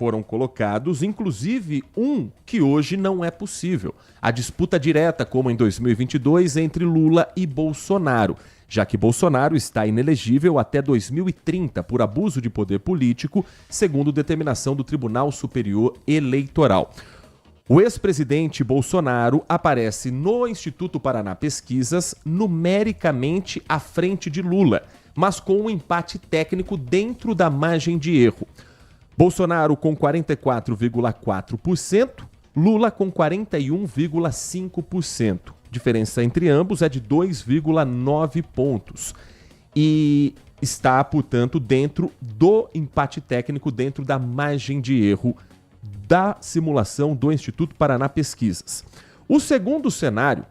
foram colocados, inclusive um que hoje não é possível: a disputa direta, como em 2022, entre Lula e Bolsonaro, já que Bolsonaro está inelegível até 2030 por abuso de poder político, segundo determinação do Tribunal Superior Eleitoral. O ex-presidente Bolsonaro aparece no Instituto Paraná Pesquisas numericamente à frente de Lula, mas com um empate técnico dentro da margem de erro. Bolsonaro com 44,4%, Lula com 41,5%. Diferença entre ambos é de 2,9 pontos. E está, portanto, dentro do empate técnico, dentro da margem de erro da simulação do Instituto Paraná Pesquisas. O segundo cenário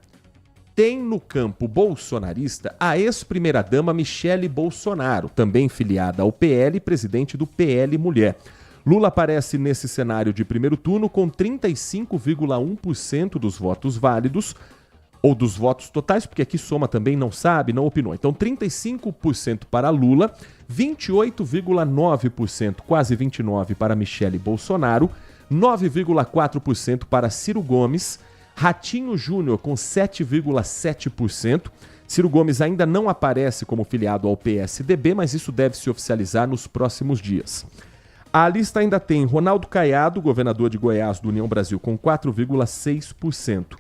tem no campo bolsonarista a ex-primeira-dama Michele Bolsonaro, também filiada ao PL, presidente do PL Mulher. Lula aparece nesse cenário de primeiro turno com 35,1% dos votos válidos, ou dos votos totais, porque aqui soma também, não sabe, não opinou. Então, 35% para Lula, 28,9%, quase 29% para Michele Bolsonaro, 9,4% para Ciro Gomes, Ratinho Júnior com 7,7%. Ciro Gomes ainda não aparece como filiado ao PSDB, mas isso deve se oficializar nos próximos dias. A lista ainda tem Ronaldo Caiado, governador de Goiás do União Brasil, com 4,6%.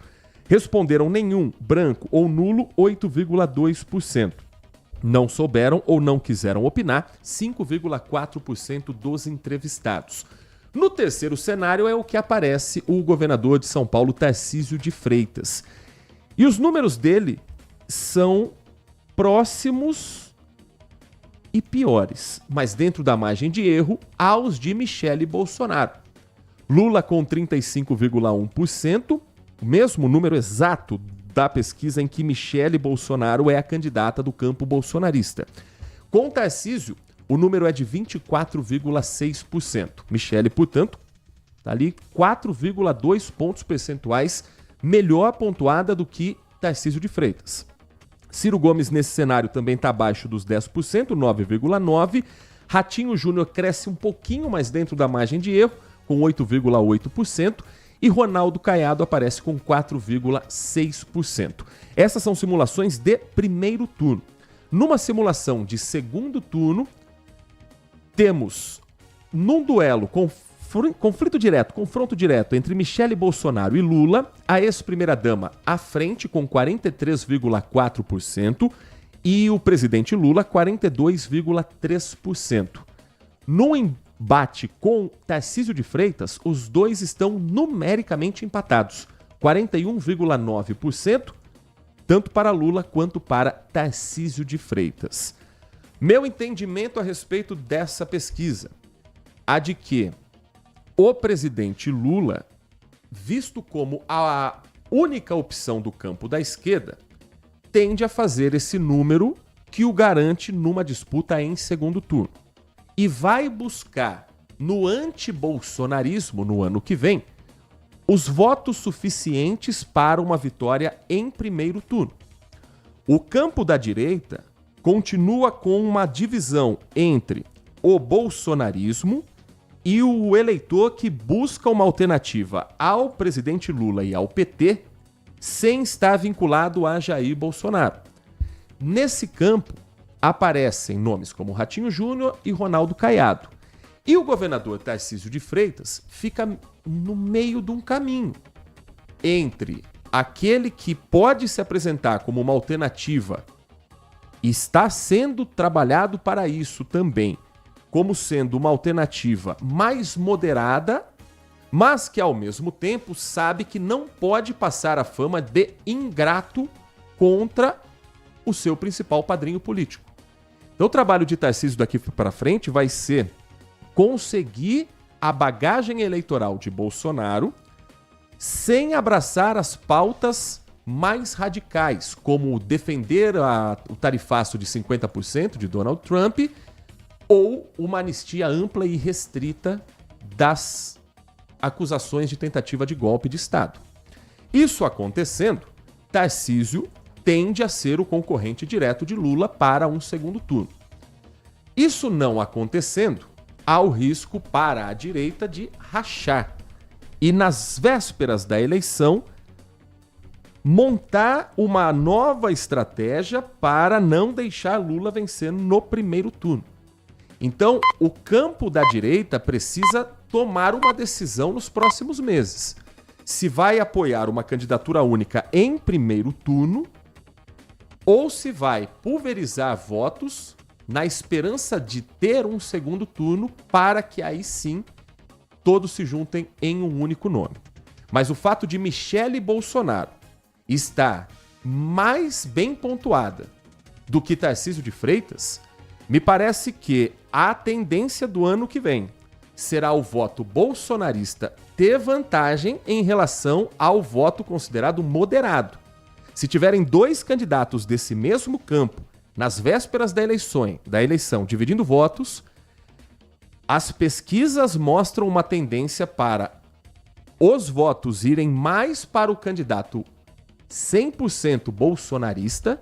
Responderam nenhum, branco ou nulo, 8,2%. Não souberam ou não quiseram opinar, 5,4% dos entrevistados. No terceiro cenário é o que aparece o governador de São Paulo, Tarcísio de Freitas. E os números dele são próximos e piores, mas dentro da margem de erro, aos de Michele Bolsonaro. Lula com 35,1%, o mesmo número exato da pesquisa em que Michele Bolsonaro é a candidata do campo bolsonarista. Com Tarcísio, o número é de 24,6%. Michele, portanto, está ali 4,2 pontos percentuais melhor pontuada do que Tarcísio de Freitas. Ciro Gomes, nesse cenário, também está abaixo dos 10%, 9,9%. Ratinho Júnior cresce um pouquinho mais dentro da margem de erro, com 8,8%. E Ronaldo Caiado aparece com 4,6%. Essas são simulações de primeiro turno. Numa simulação de segundo turno, temos, num duelo, confronto direto entre Michele Bolsonaro e Lula, a ex-primeira-dama à frente com 43,4% e o presidente Lula 42,3%. No embate com Tarcísio de Freitas, os dois estão numericamente empatados, 41,9%, tanto para Lula quanto para Tarcísio de Freitas. Meu entendimento a respeito dessa pesquisa, a de que o presidente Lula, visto como a única opção do campo da esquerda, tende a fazer esse número que o garante numa disputa em segundo turno. E vai buscar no anti-bolsonarismo no ano que vem os votos suficientes para uma vitória em primeiro turno. O campo da direita continua com uma divisão entre o bolsonarismo e o eleitor que busca uma alternativa ao presidente Lula e ao PT sem estar vinculado a Jair Bolsonaro. Nesse campo, aparecem nomes como Ratinho Júnior e Ronaldo Caiado. E o governador Tarcísio de Freitas fica no meio de um caminho entre aquele que pode se apresentar como uma alternativa e está sendo trabalhado para isso também, como sendo uma alternativa mais moderada, mas que ao mesmo tempo sabe que não pode passar a fama de ingrato contra o seu principal padrinho político. Então o trabalho de Tarcísio daqui para frente vai ser conseguir a bagagem eleitoral de Bolsonaro sem abraçar as pautas mais radicais, como defender o tarifaço de 50% de Donald Trump ou uma anistia ampla e restrita das acusações de tentativa de golpe de Estado. Isso acontecendo, Tarcísio tende a ser o concorrente direto de Lula para um segundo turno. Isso não acontecendo, há o risco para a direita de rachar e, nas vésperas da eleição, montar uma nova estratégia para não deixar Lula vencer no primeiro turno. Então, o campo da direita precisa tomar uma decisão nos próximos meses. Se vai apoiar uma candidatura única em primeiro turno ou se vai pulverizar votos na esperança de ter um segundo turno para que aí sim todos se juntem em um único nome. Mas o fato de Michele Bolsonaro estar mais bem pontuada do que Tarcísio de Freitas, me parece que a tendência do ano que vem será o voto bolsonarista ter vantagem em relação ao voto considerado moderado. Se tiverem dois candidatos desse mesmo campo nas vésperas da eleição dividindo votos, as pesquisas mostram uma tendência para os votos irem mais para o candidato 100% bolsonarista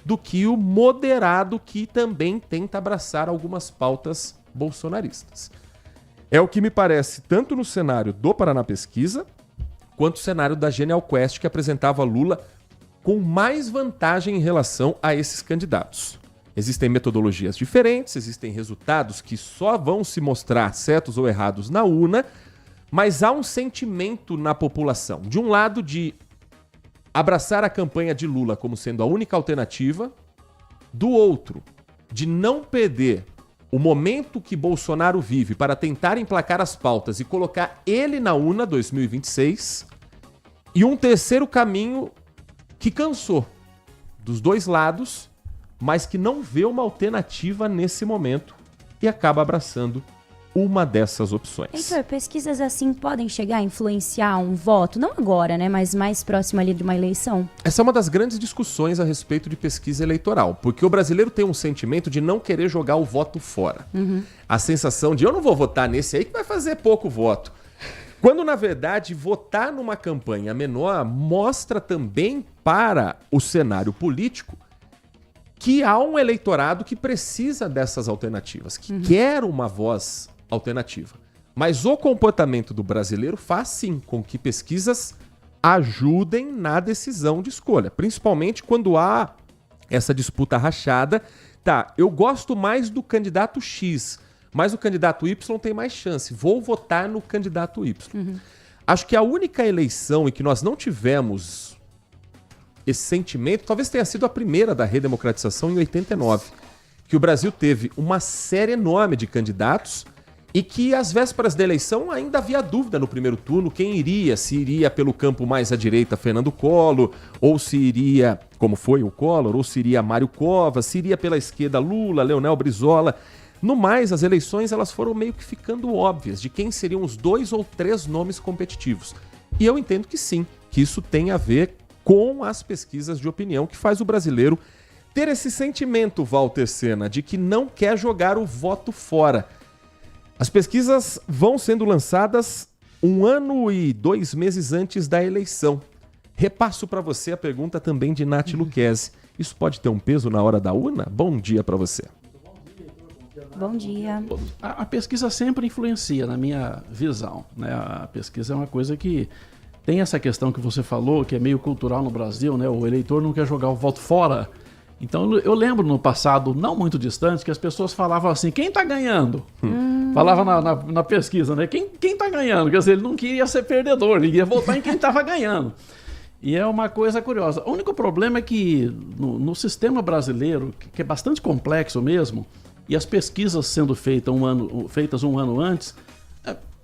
do que o moderado que também tenta abraçar algumas pautas bolsonaristas. É o que me parece tanto no cenário do Paraná Pesquisa quanto o cenário da Genial Quest, que apresentava Lula com mais vantagem em relação a esses candidatos. Existem metodologias diferentes, existem resultados que só vão se mostrar certos ou errados na urna, mas há um sentimento na população, de um lado de abraçar a campanha de Lula como sendo a única alternativa, do outro, de não perder o momento que Bolsonaro vive para tentar emplacar as pautas e colocar ele na urna 2026, e um terceiro caminho que cansou dos dois lados, mas que não vê uma alternativa nesse momento e acaba abraçando uma dessas opções. Heitor, pesquisas assim podem chegar a influenciar um voto, não agora, né, mas mais próximo ali de uma eleição? Essa é uma das grandes discussões a respeito de pesquisa eleitoral, porque o brasileiro tem um sentimento de não querer jogar o voto fora. A sensação de eu não vou votar nesse aí que vai fazer pouco voto. Quando, na verdade, votar numa campanha menor mostra também para o cenário político que há um eleitorado que precisa dessas alternativas, que quer uma voz alternativa. Mas o comportamento do brasileiro faz sim com que pesquisas ajudem na decisão de escolha, principalmente quando há essa disputa rachada. Tá, eu gosto mais do candidato X, mas o candidato Y tem mais chance. Vou votar no candidato Y. Acho que a única eleição em que nós não tivemos esse sentimento, talvez tenha sido a primeira da redemocratização em 89, que o Brasil teve uma série enorme de candidatos e que às vésperas da eleição ainda havia dúvida no primeiro turno quem iria, se iria pelo campo mais à direita Fernando Collor, ou se iria, como foi o Collor, ou se iria Mário Covas, se iria pela esquerda Lula, Leonel Brizola. No mais, as eleições elas foram meio que ficando óbvias de quem seriam os 2 ou 3 nomes competitivos. E eu entendo que sim, que isso tem a ver com as pesquisas de opinião que faz o brasileiro ter esse sentimento, Walter Sena, de que não quer jogar o voto fora. As pesquisas vão sendo lançadas 1 ano e 2 meses antes da eleição. Repasso para você a pergunta também de Nath Luquezzi. Isso pode ter um peso na hora da urna? Bom dia para você. Bom dia. A pesquisa sempre influencia, na minha visão, né? A pesquisa é uma coisa que tem essa questão que você falou, que é meio cultural no Brasil, né? O eleitor não quer jogar o voto fora Então eu lembro no passado, não muito distante, que as pessoas falavam assim, quem está ganhando? Falava na pesquisa, né? Quem está ganhando? Quer dizer, ele não queria ser perdedor, ele queria votar em quem estava ganhando. E é uma coisa curiosa. O único problema é que no sistema brasileiro, que é bastante complexo mesmo, e as pesquisas sendo feitas um ano antes,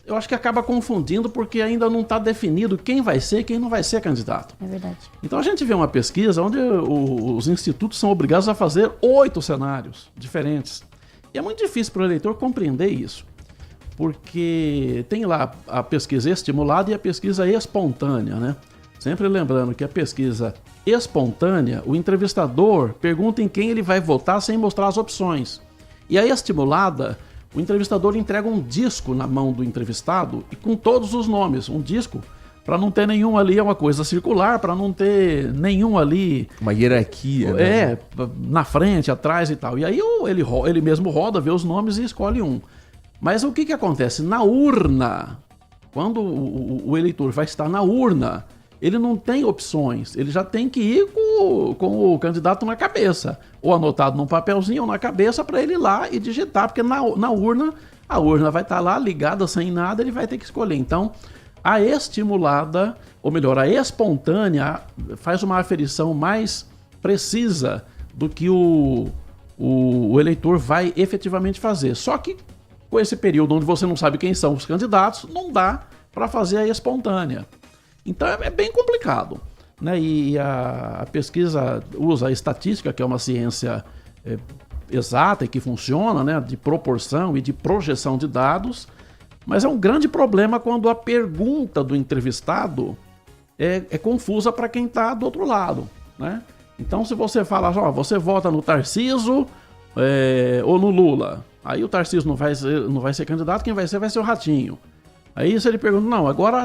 eu acho que acaba confundindo porque ainda não está definido quem vai ser e quem não vai ser candidato. É verdade. Então a gente vê uma pesquisa onde os institutos são obrigados a fazer 8 cenários diferentes. E é muito difícil para o eleitor compreender isso. Porque tem lá a pesquisa estimulada e a pesquisa espontânea, né? Sempre lembrando que a pesquisa espontânea, o entrevistador pergunta em quem ele vai votar sem mostrar as opções. E a estimulada, o entrevistador entrega um disco na mão do entrevistado e com todos os nomes, um disco, para não ter nenhum ali, é uma coisa circular, para não ter nenhum ali... Uma hierarquia, né? Na frente, atrás e tal. E aí ele mesmo roda, vê os nomes e escolhe um. Mas o que acontece? Na urna, quando o eleitor vai estar na urna, ele não tem opções, ele já tem que ir com o candidato na cabeça, ou anotado num papelzinho ou na cabeça para ele ir lá e digitar, porque na urna, a urna vai estar lá ligada sem nada, ele vai ter que escolher. Então, a estimulada, ou melhor, a espontânea, faz uma aferição mais precisa do que o eleitor vai efetivamente fazer. Só que com esse período onde você não sabe quem são os candidatos, não dá para fazer a espontânea. Então é bem complicado, né? E a pesquisa usa a estatística, que é uma ciência exata e que funciona, né? De proporção e de projeção de dados, mas é um grande problema quando a pergunta do entrevistado é confusa para quem está do outro lado, né? Então se você fala, você vota no Tarcísio ou no Lula, aí o Tarcísio não vai ser candidato, quem vai ser o Ratinho. Aí se ele pergunta, não, agora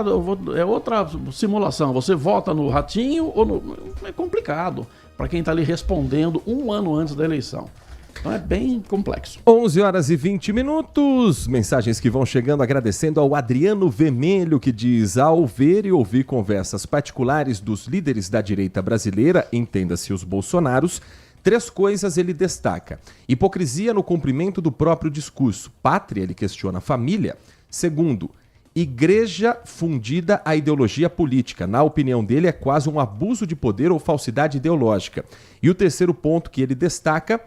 é outra simulação, você vota no Ratinho ou no... É complicado para quem está ali respondendo um ano antes da eleição. Então é bem complexo. 11h20, mensagens que vão chegando agradecendo ao Adriano Vermelho, que diz, ao ver e ouvir conversas particulares dos líderes da direita brasileira, entenda-se os bolsonaros, 3 coisas ele destaca. Hipocrisia no cumprimento do próprio discurso. Pátria, ele questiona a família. Segundo, igreja fundida à ideologia política. Na opinião dele, é quase um abuso de poder ou falsidade ideológica. E o terceiro ponto que ele destaca,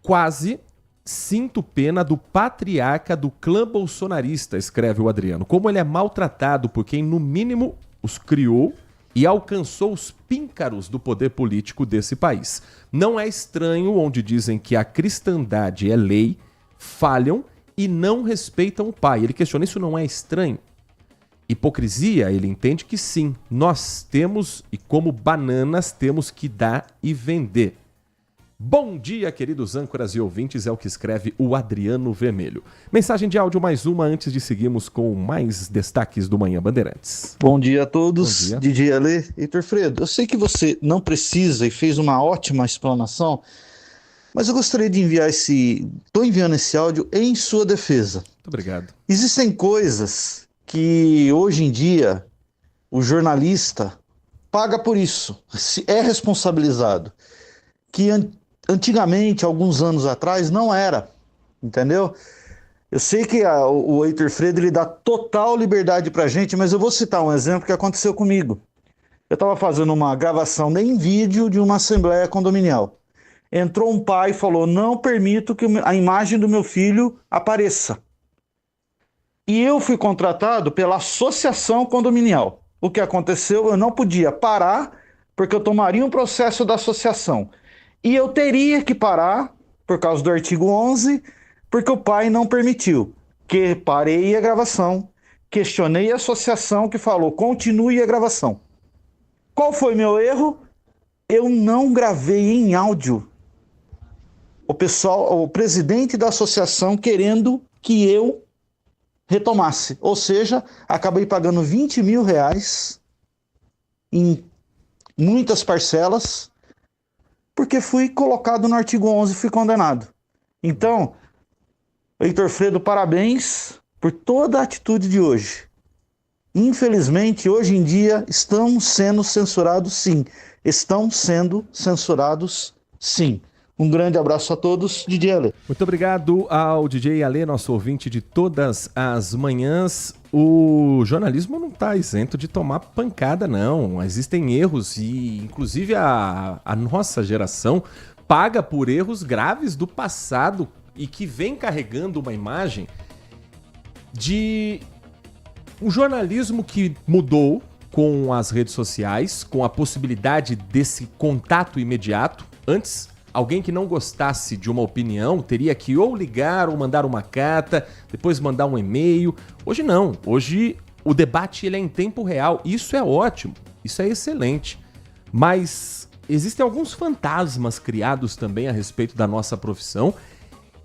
quase sinto pena do patriarca do clã bolsonarista, escreve o Adriano. Como ele é maltratado por quem, no mínimo, os criou e alcançou os píncaros do poder político desse país. Não é estranho onde dizem que a cristandade é lei, falham e não respeitam o pai. Ele questiona, isso não é estranho? Hipocrisia, ele entende que sim. Nós temos, e como bananas, temos que dar e vender. Bom dia, queridos âncoras e ouvintes, é o que escreve o Adriano Vermelho. Mensagem de áudio mais uma antes de seguirmos com mais destaques do Manhã Bandeirantes. Bom dia a todos, DJ Ale e Heitor Fredo. Eu sei que você não precisa e fez uma ótima explanação, mas eu gostaria de estou enviando esse áudio em sua defesa. Muito obrigado. Existem coisas que hoje em dia o jornalista paga por isso, é responsabilizado, que antigamente, alguns anos atrás, não era, entendeu? Eu sei que o Heitor Fredo ele dá total liberdade pra gente, mas eu vou citar um exemplo que aconteceu comigo. Eu estava fazendo uma gravação em vídeo de uma assembleia condominial. Entrou um pai e falou, não permito que a imagem do meu filho apareça. E eu fui contratado pela associação condominial. O que aconteceu? Eu não podia parar, porque eu tomaria um processo da associação. E eu teria que parar, por causa do artigo 11, porque o pai não permitiu. Que parei a gravação, questionei a associação que falou, continue a gravação. Qual foi meu erro? Eu não gravei em áudio. O presidente da associação querendo que eu retomasse. Ou seja, acabei pagando R$20 mil em muitas parcelas, porque fui colocado no artigo 11 e fui condenado. Então, Heitor Fredo, parabéns por toda a atitude de hoje. Infelizmente, hoje em dia, estão sendo censurados sim. Estão sendo censurados sim. Um grande abraço a todos, DJ Ale. Muito obrigado ao DJ Ale, nosso ouvinte de todas as manhãs. O jornalismo não está isento de tomar pancada, não. Existem erros e, inclusive, a nossa geração paga por erros graves do passado e que vem carregando uma imagem de um jornalismo que mudou com as redes sociais, com a possibilidade desse contato imediato. Antes, alguém que não gostasse de uma opinião teria que ou ligar ou mandar uma carta, depois mandar um e-mail. Hoje não. Hoje o debate ele é em tempo real. Isso é ótimo. Isso é excelente. Mas existem alguns fantasmas criados também a respeito da nossa profissão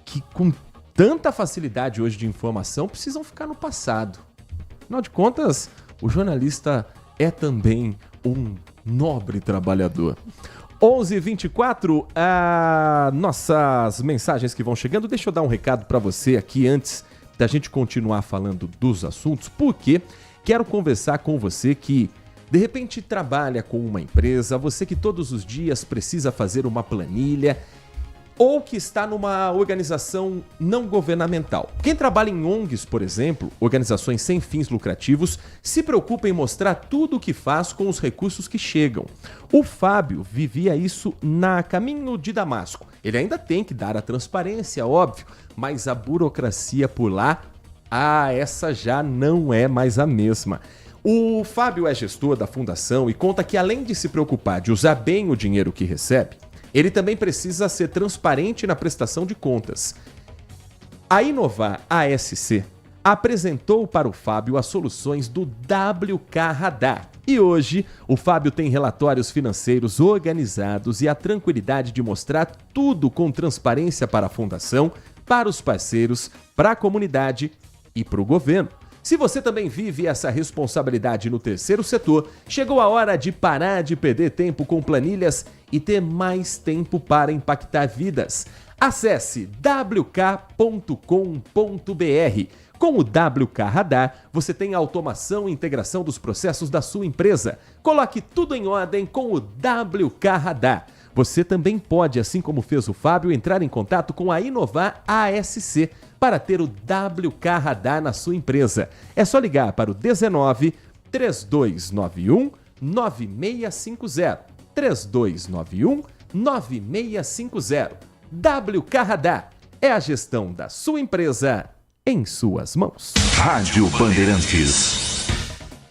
que, com tanta facilidade hoje de informação, precisam ficar no passado. Afinal de contas, o jornalista é também um nobre trabalhador. 11h24, nossas mensagens que vão chegando. Deixa eu dar um recado para você aqui antes da gente continuar falando dos assuntos, porque quero conversar com você que de repente trabalha com uma empresa, você que todos os dias precisa fazer uma planilha ou que está numa organização não governamental. Quem trabalha em ONGs, por exemplo, organizações sem fins lucrativos, se preocupa em mostrar tudo o que faz com os recursos que chegam. O Fábio vivia isso na Caminho de Damasco. Ele ainda tem que dar a transparência, óbvio, mas a burocracia por lá, essa já não é mais a mesma. O Fábio é gestor da fundação e conta que, além de se preocupar de usar bem o dinheiro que recebe, ele também precisa ser transparente na prestação de contas. A Inovar ASC apresentou para o Fábio as soluções do WK Radar. E hoje, o Fábio tem relatórios financeiros organizados e a tranquilidade de mostrar tudo com transparência para a fundação, para os parceiros, para a comunidade e para o governo. Se você também vive essa responsabilidade no terceiro setor, chegou a hora de parar de perder tempo com planilhas e ter mais tempo para impactar vidas. Acesse wk.com.br. Com o WK Radar, você tem a automação e integração dos processos da sua empresa. Coloque tudo em ordem com o WK Radar. Você também pode, assim como fez o Fábio, entrar em contato com a Inovar ASC para ter o WK Radar na sua empresa. É só ligar para o 19 3291 9650. 3291 9650. WK Radar é a gestão da sua empresa em suas mãos. Rádio Bandeirantes.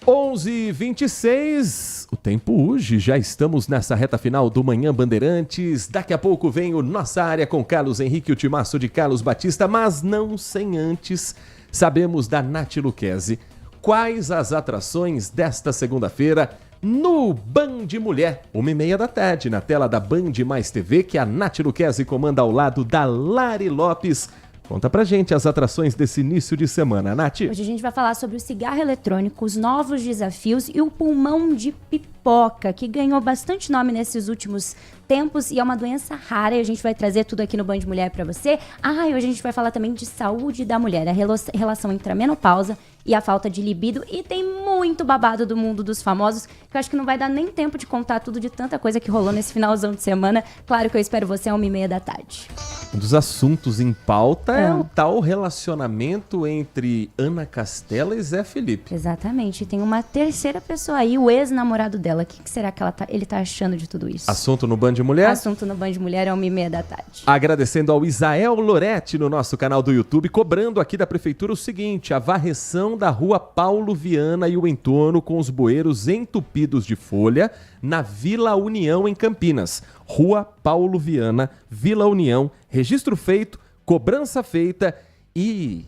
11h26, o tempo urge, já estamos nessa reta final do Manhã Bandeirantes. Daqui a pouco vem o Nossa Área com Carlos Henrique, o timaço de Carlos Batista, mas não sem antes sabemos da Nath Luquezzi quais as atrações desta segunda-feira no Band Mulher, 1h30 da tarde, na tela da Band Mais TV, que a Nath Luquezzi comanda ao lado da Lari Lopes. Conta pra gente as atrações desse início de semana, Nath. Hoje a gente vai falar sobre o cigarro eletrônico, os novos desafios e o pulmão de pipoca, que ganhou bastante nome nesses últimos tempos e é uma doença rara, e a gente vai trazer tudo aqui no Band Mulher pra você. E hoje a gente vai falar também de saúde da mulher, a relação entre a menopausa e a falta de libido, e tem muito babado do mundo dos famosos, que eu acho que não vai dar nem tempo de contar tudo de tanta coisa que rolou nesse finalzão de semana. Claro que eu espero você às 1h30 da tarde. Um dos assuntos em pauta é o tal relacionamento entre Ana Castela e Zé Felipe. Exatamente, tem uma terceira pessoa aí, o ex-namorado dela. O que será que ele tá achando de tudo isso? Assunto no Band Mulher? Assunto no Band Mulher, 1h30 da tarde. Agradecendo ao Isael Loretti no nosso canal do YouTube, cobrando aqui da Prefeitura o seguinte: a varreção da rua Paulo Viana e o entorno com os bueiros entupidos de folha na Vila União, em Campinas. Rua Paulo Viana, Vila União, registro feito, cobrança feita e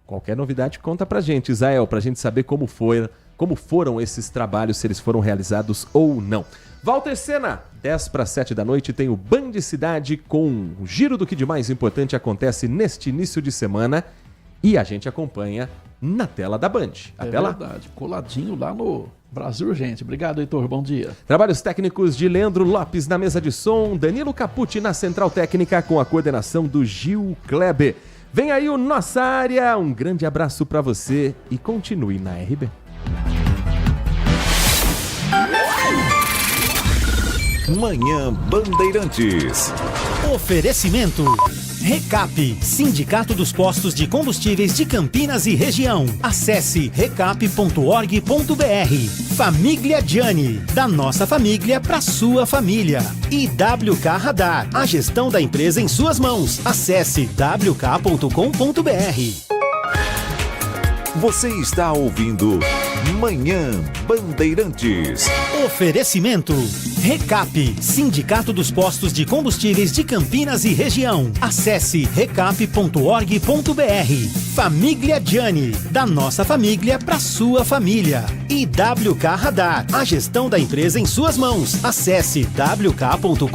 qualquer novidade conta pra gente, Isael, pra gente saber como foram esses trabalhos, se eles foram realizados ou não. Walter Sena, 6:50 da noite, tem o Band Cidade com o giro do que de mais importante acontece neste início de semana e a gente acompanha na tela da Band. Até lá. É verdade, coladinho lá no Brasil Urgente. Obrigado, Heitor, bom dia. Trabalhos técnicos de Leandro Lopes na mesa de som, Danilo Capucci na central técnica com a coordenação do Gil Kleber. Vem aí o Nossa Área, um grande abraço para você e continue na RB. Manhã Bandeirantes. Oferecimento. Recap, Sindicato dos Postos de Combustíveis de Campinas e Região. Acesse recap.org.br. Família Gianni, da nossa família para sua família. E WK Radar, a gestão da empresa em suas mãos. Acesse wk.com.br. Você está ouvindo Manhã Bandeirantes. Oferecimento. Recap, Sindicato dos Postos de Combustíveis de Campinas e Região. Acesse recap.org.br. Família Gianni, da nossa família para sua família. E WK Radar, a gestão da empresa em suas mãos. Acesse wk.com.br.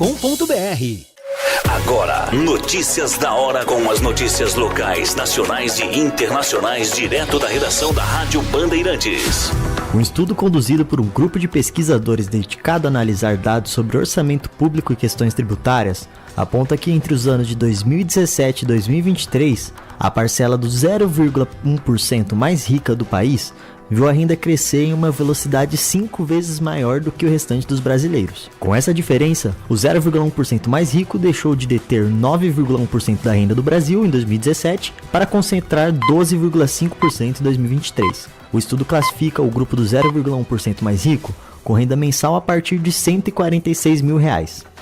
Agora, notícias da hora com as notícias locais, nacionais e internacionais direto da redação da Rádio Bandeirantes. Um estudo conduzido por um grupo de pesquisadores dedicado a analisar dados sobre orçamento público e questões tributárias aponta que entre os anos de 2017 e 2023, a parcela dos 0,1% mais rica do país viu a renda crescer em uma velocidade 5 vezes maior do que o restante dos brasileiros. Com essa diferença, o 0,1% mais rico deixou de deter 9,1% da renda do Brasil em 2017 para concentrar 12,5% em 2023. O estudo classifica o grupo do 0,1% mais rico com renda mensal a partir de R$ 146 mil.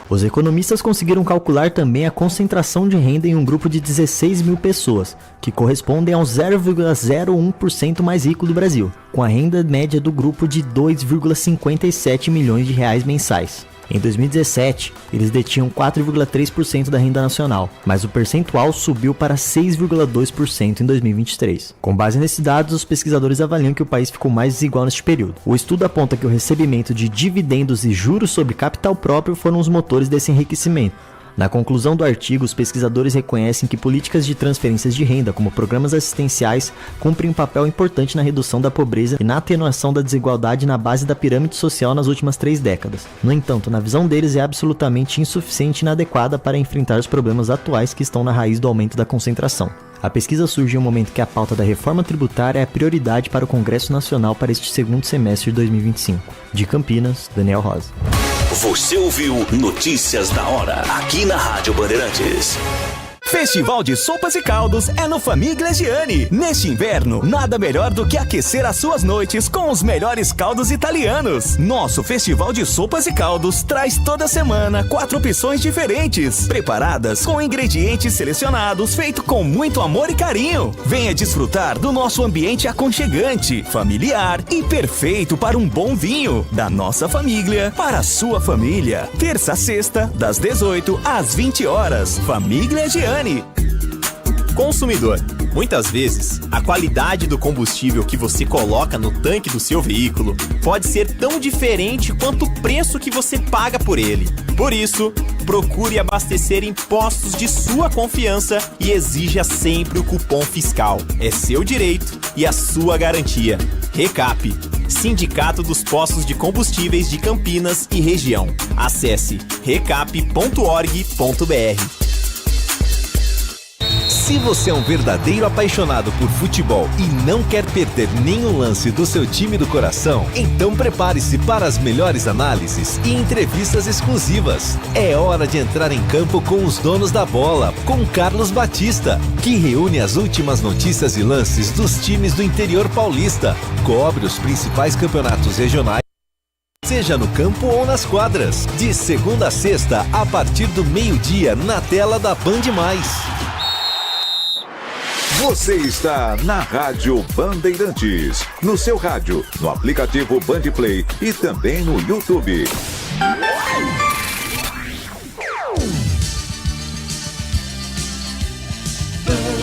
Os economistas conseguiram calcular também a concentração de renda em um grupo de 16 mil pessoas, que correspondem ao 0,01% mais rico do Brasil, com a renda média do grupo de R$ 2,57 milhões mensais. Em 2017, eles detinham 4,3% da renda nacional, mas o percentual subiu para 6,2% em 2023. Com base nesses dados, os pesquisadores avaliam que o país ficou mais desigual neste período. O estudo aponta que o recebimento de dividendos e juros sobre capital próprio foram os motores desse enriquecimento. Na conclusão do artigo, os pesquisadores reconhecem que políticas de transferências de renda, como programas assistenciais, cumprem um papel importante na redução da pobreza e na atenuação da desigualdade na base da pirâmide social nas últimas 3 décadas. No entanto, na visão deles, é absolutamente insuficiente e inadequada para enfrentar os problemas atuais que estão na raiz do aumento da concentração. A pesquisa surge em um momento que a pauta da reforma tributária é a prioridade para o Congresso Nacional para este segundo semestre de 2025. De Campinas, Daniel Rosa. Você ouviu Notícias da Hora, aqui na Rádio Bandeirantes. Festival de Sopas e Caldos é no Família Gianni. Neste inverno, nada melhor do que aquecer as suas noites com os melhores caldos italianos. Nosso Festival de Sopas e Caldos traz toda semana 4 opções diferentes, preparadas com ingredientes selecionados, feito com muito amor e carinho. Venha desfrutar do nosso ambiente aconchegante, familiar e perfeito para um bom vinho. Da nossa família para a sua família. Terça a sexta, das 18 às 20 horas. Família Gianni. Consumidor. Muitas vezes, a qualidade do combustível que você coloca no tanque do seu veículo pode ser tão diferente quanto o preço que você paga por ele. Por isso, procure abastecer em postos de sua confiança e exija sempre o cupom fiscal. É seu direito e a sua garantia. Recap, Sindicato dos Postos de Combustíveis de Campinas e Região. Acesse recap.org.br. Se você é um verdadeiro apaixonado por futebol e não quer perder nenhum lance do seu time do coração, então prepare-se para as melhores análises e entrevistas exclusivas. É hora de entrar em campo com os donos da bola, com Carlos Batista, que reúne as últimas notícias e lances dos times do interior paulista, cobre os principais campeonatos regionais, seja no campo ou nas quadras, de segunda a sexta, a partir do meio-dia, na tela da Band+. Você está na Rádio Bandeirantes, no seu rádio, no aplicativo Bandplay e também no YouTube.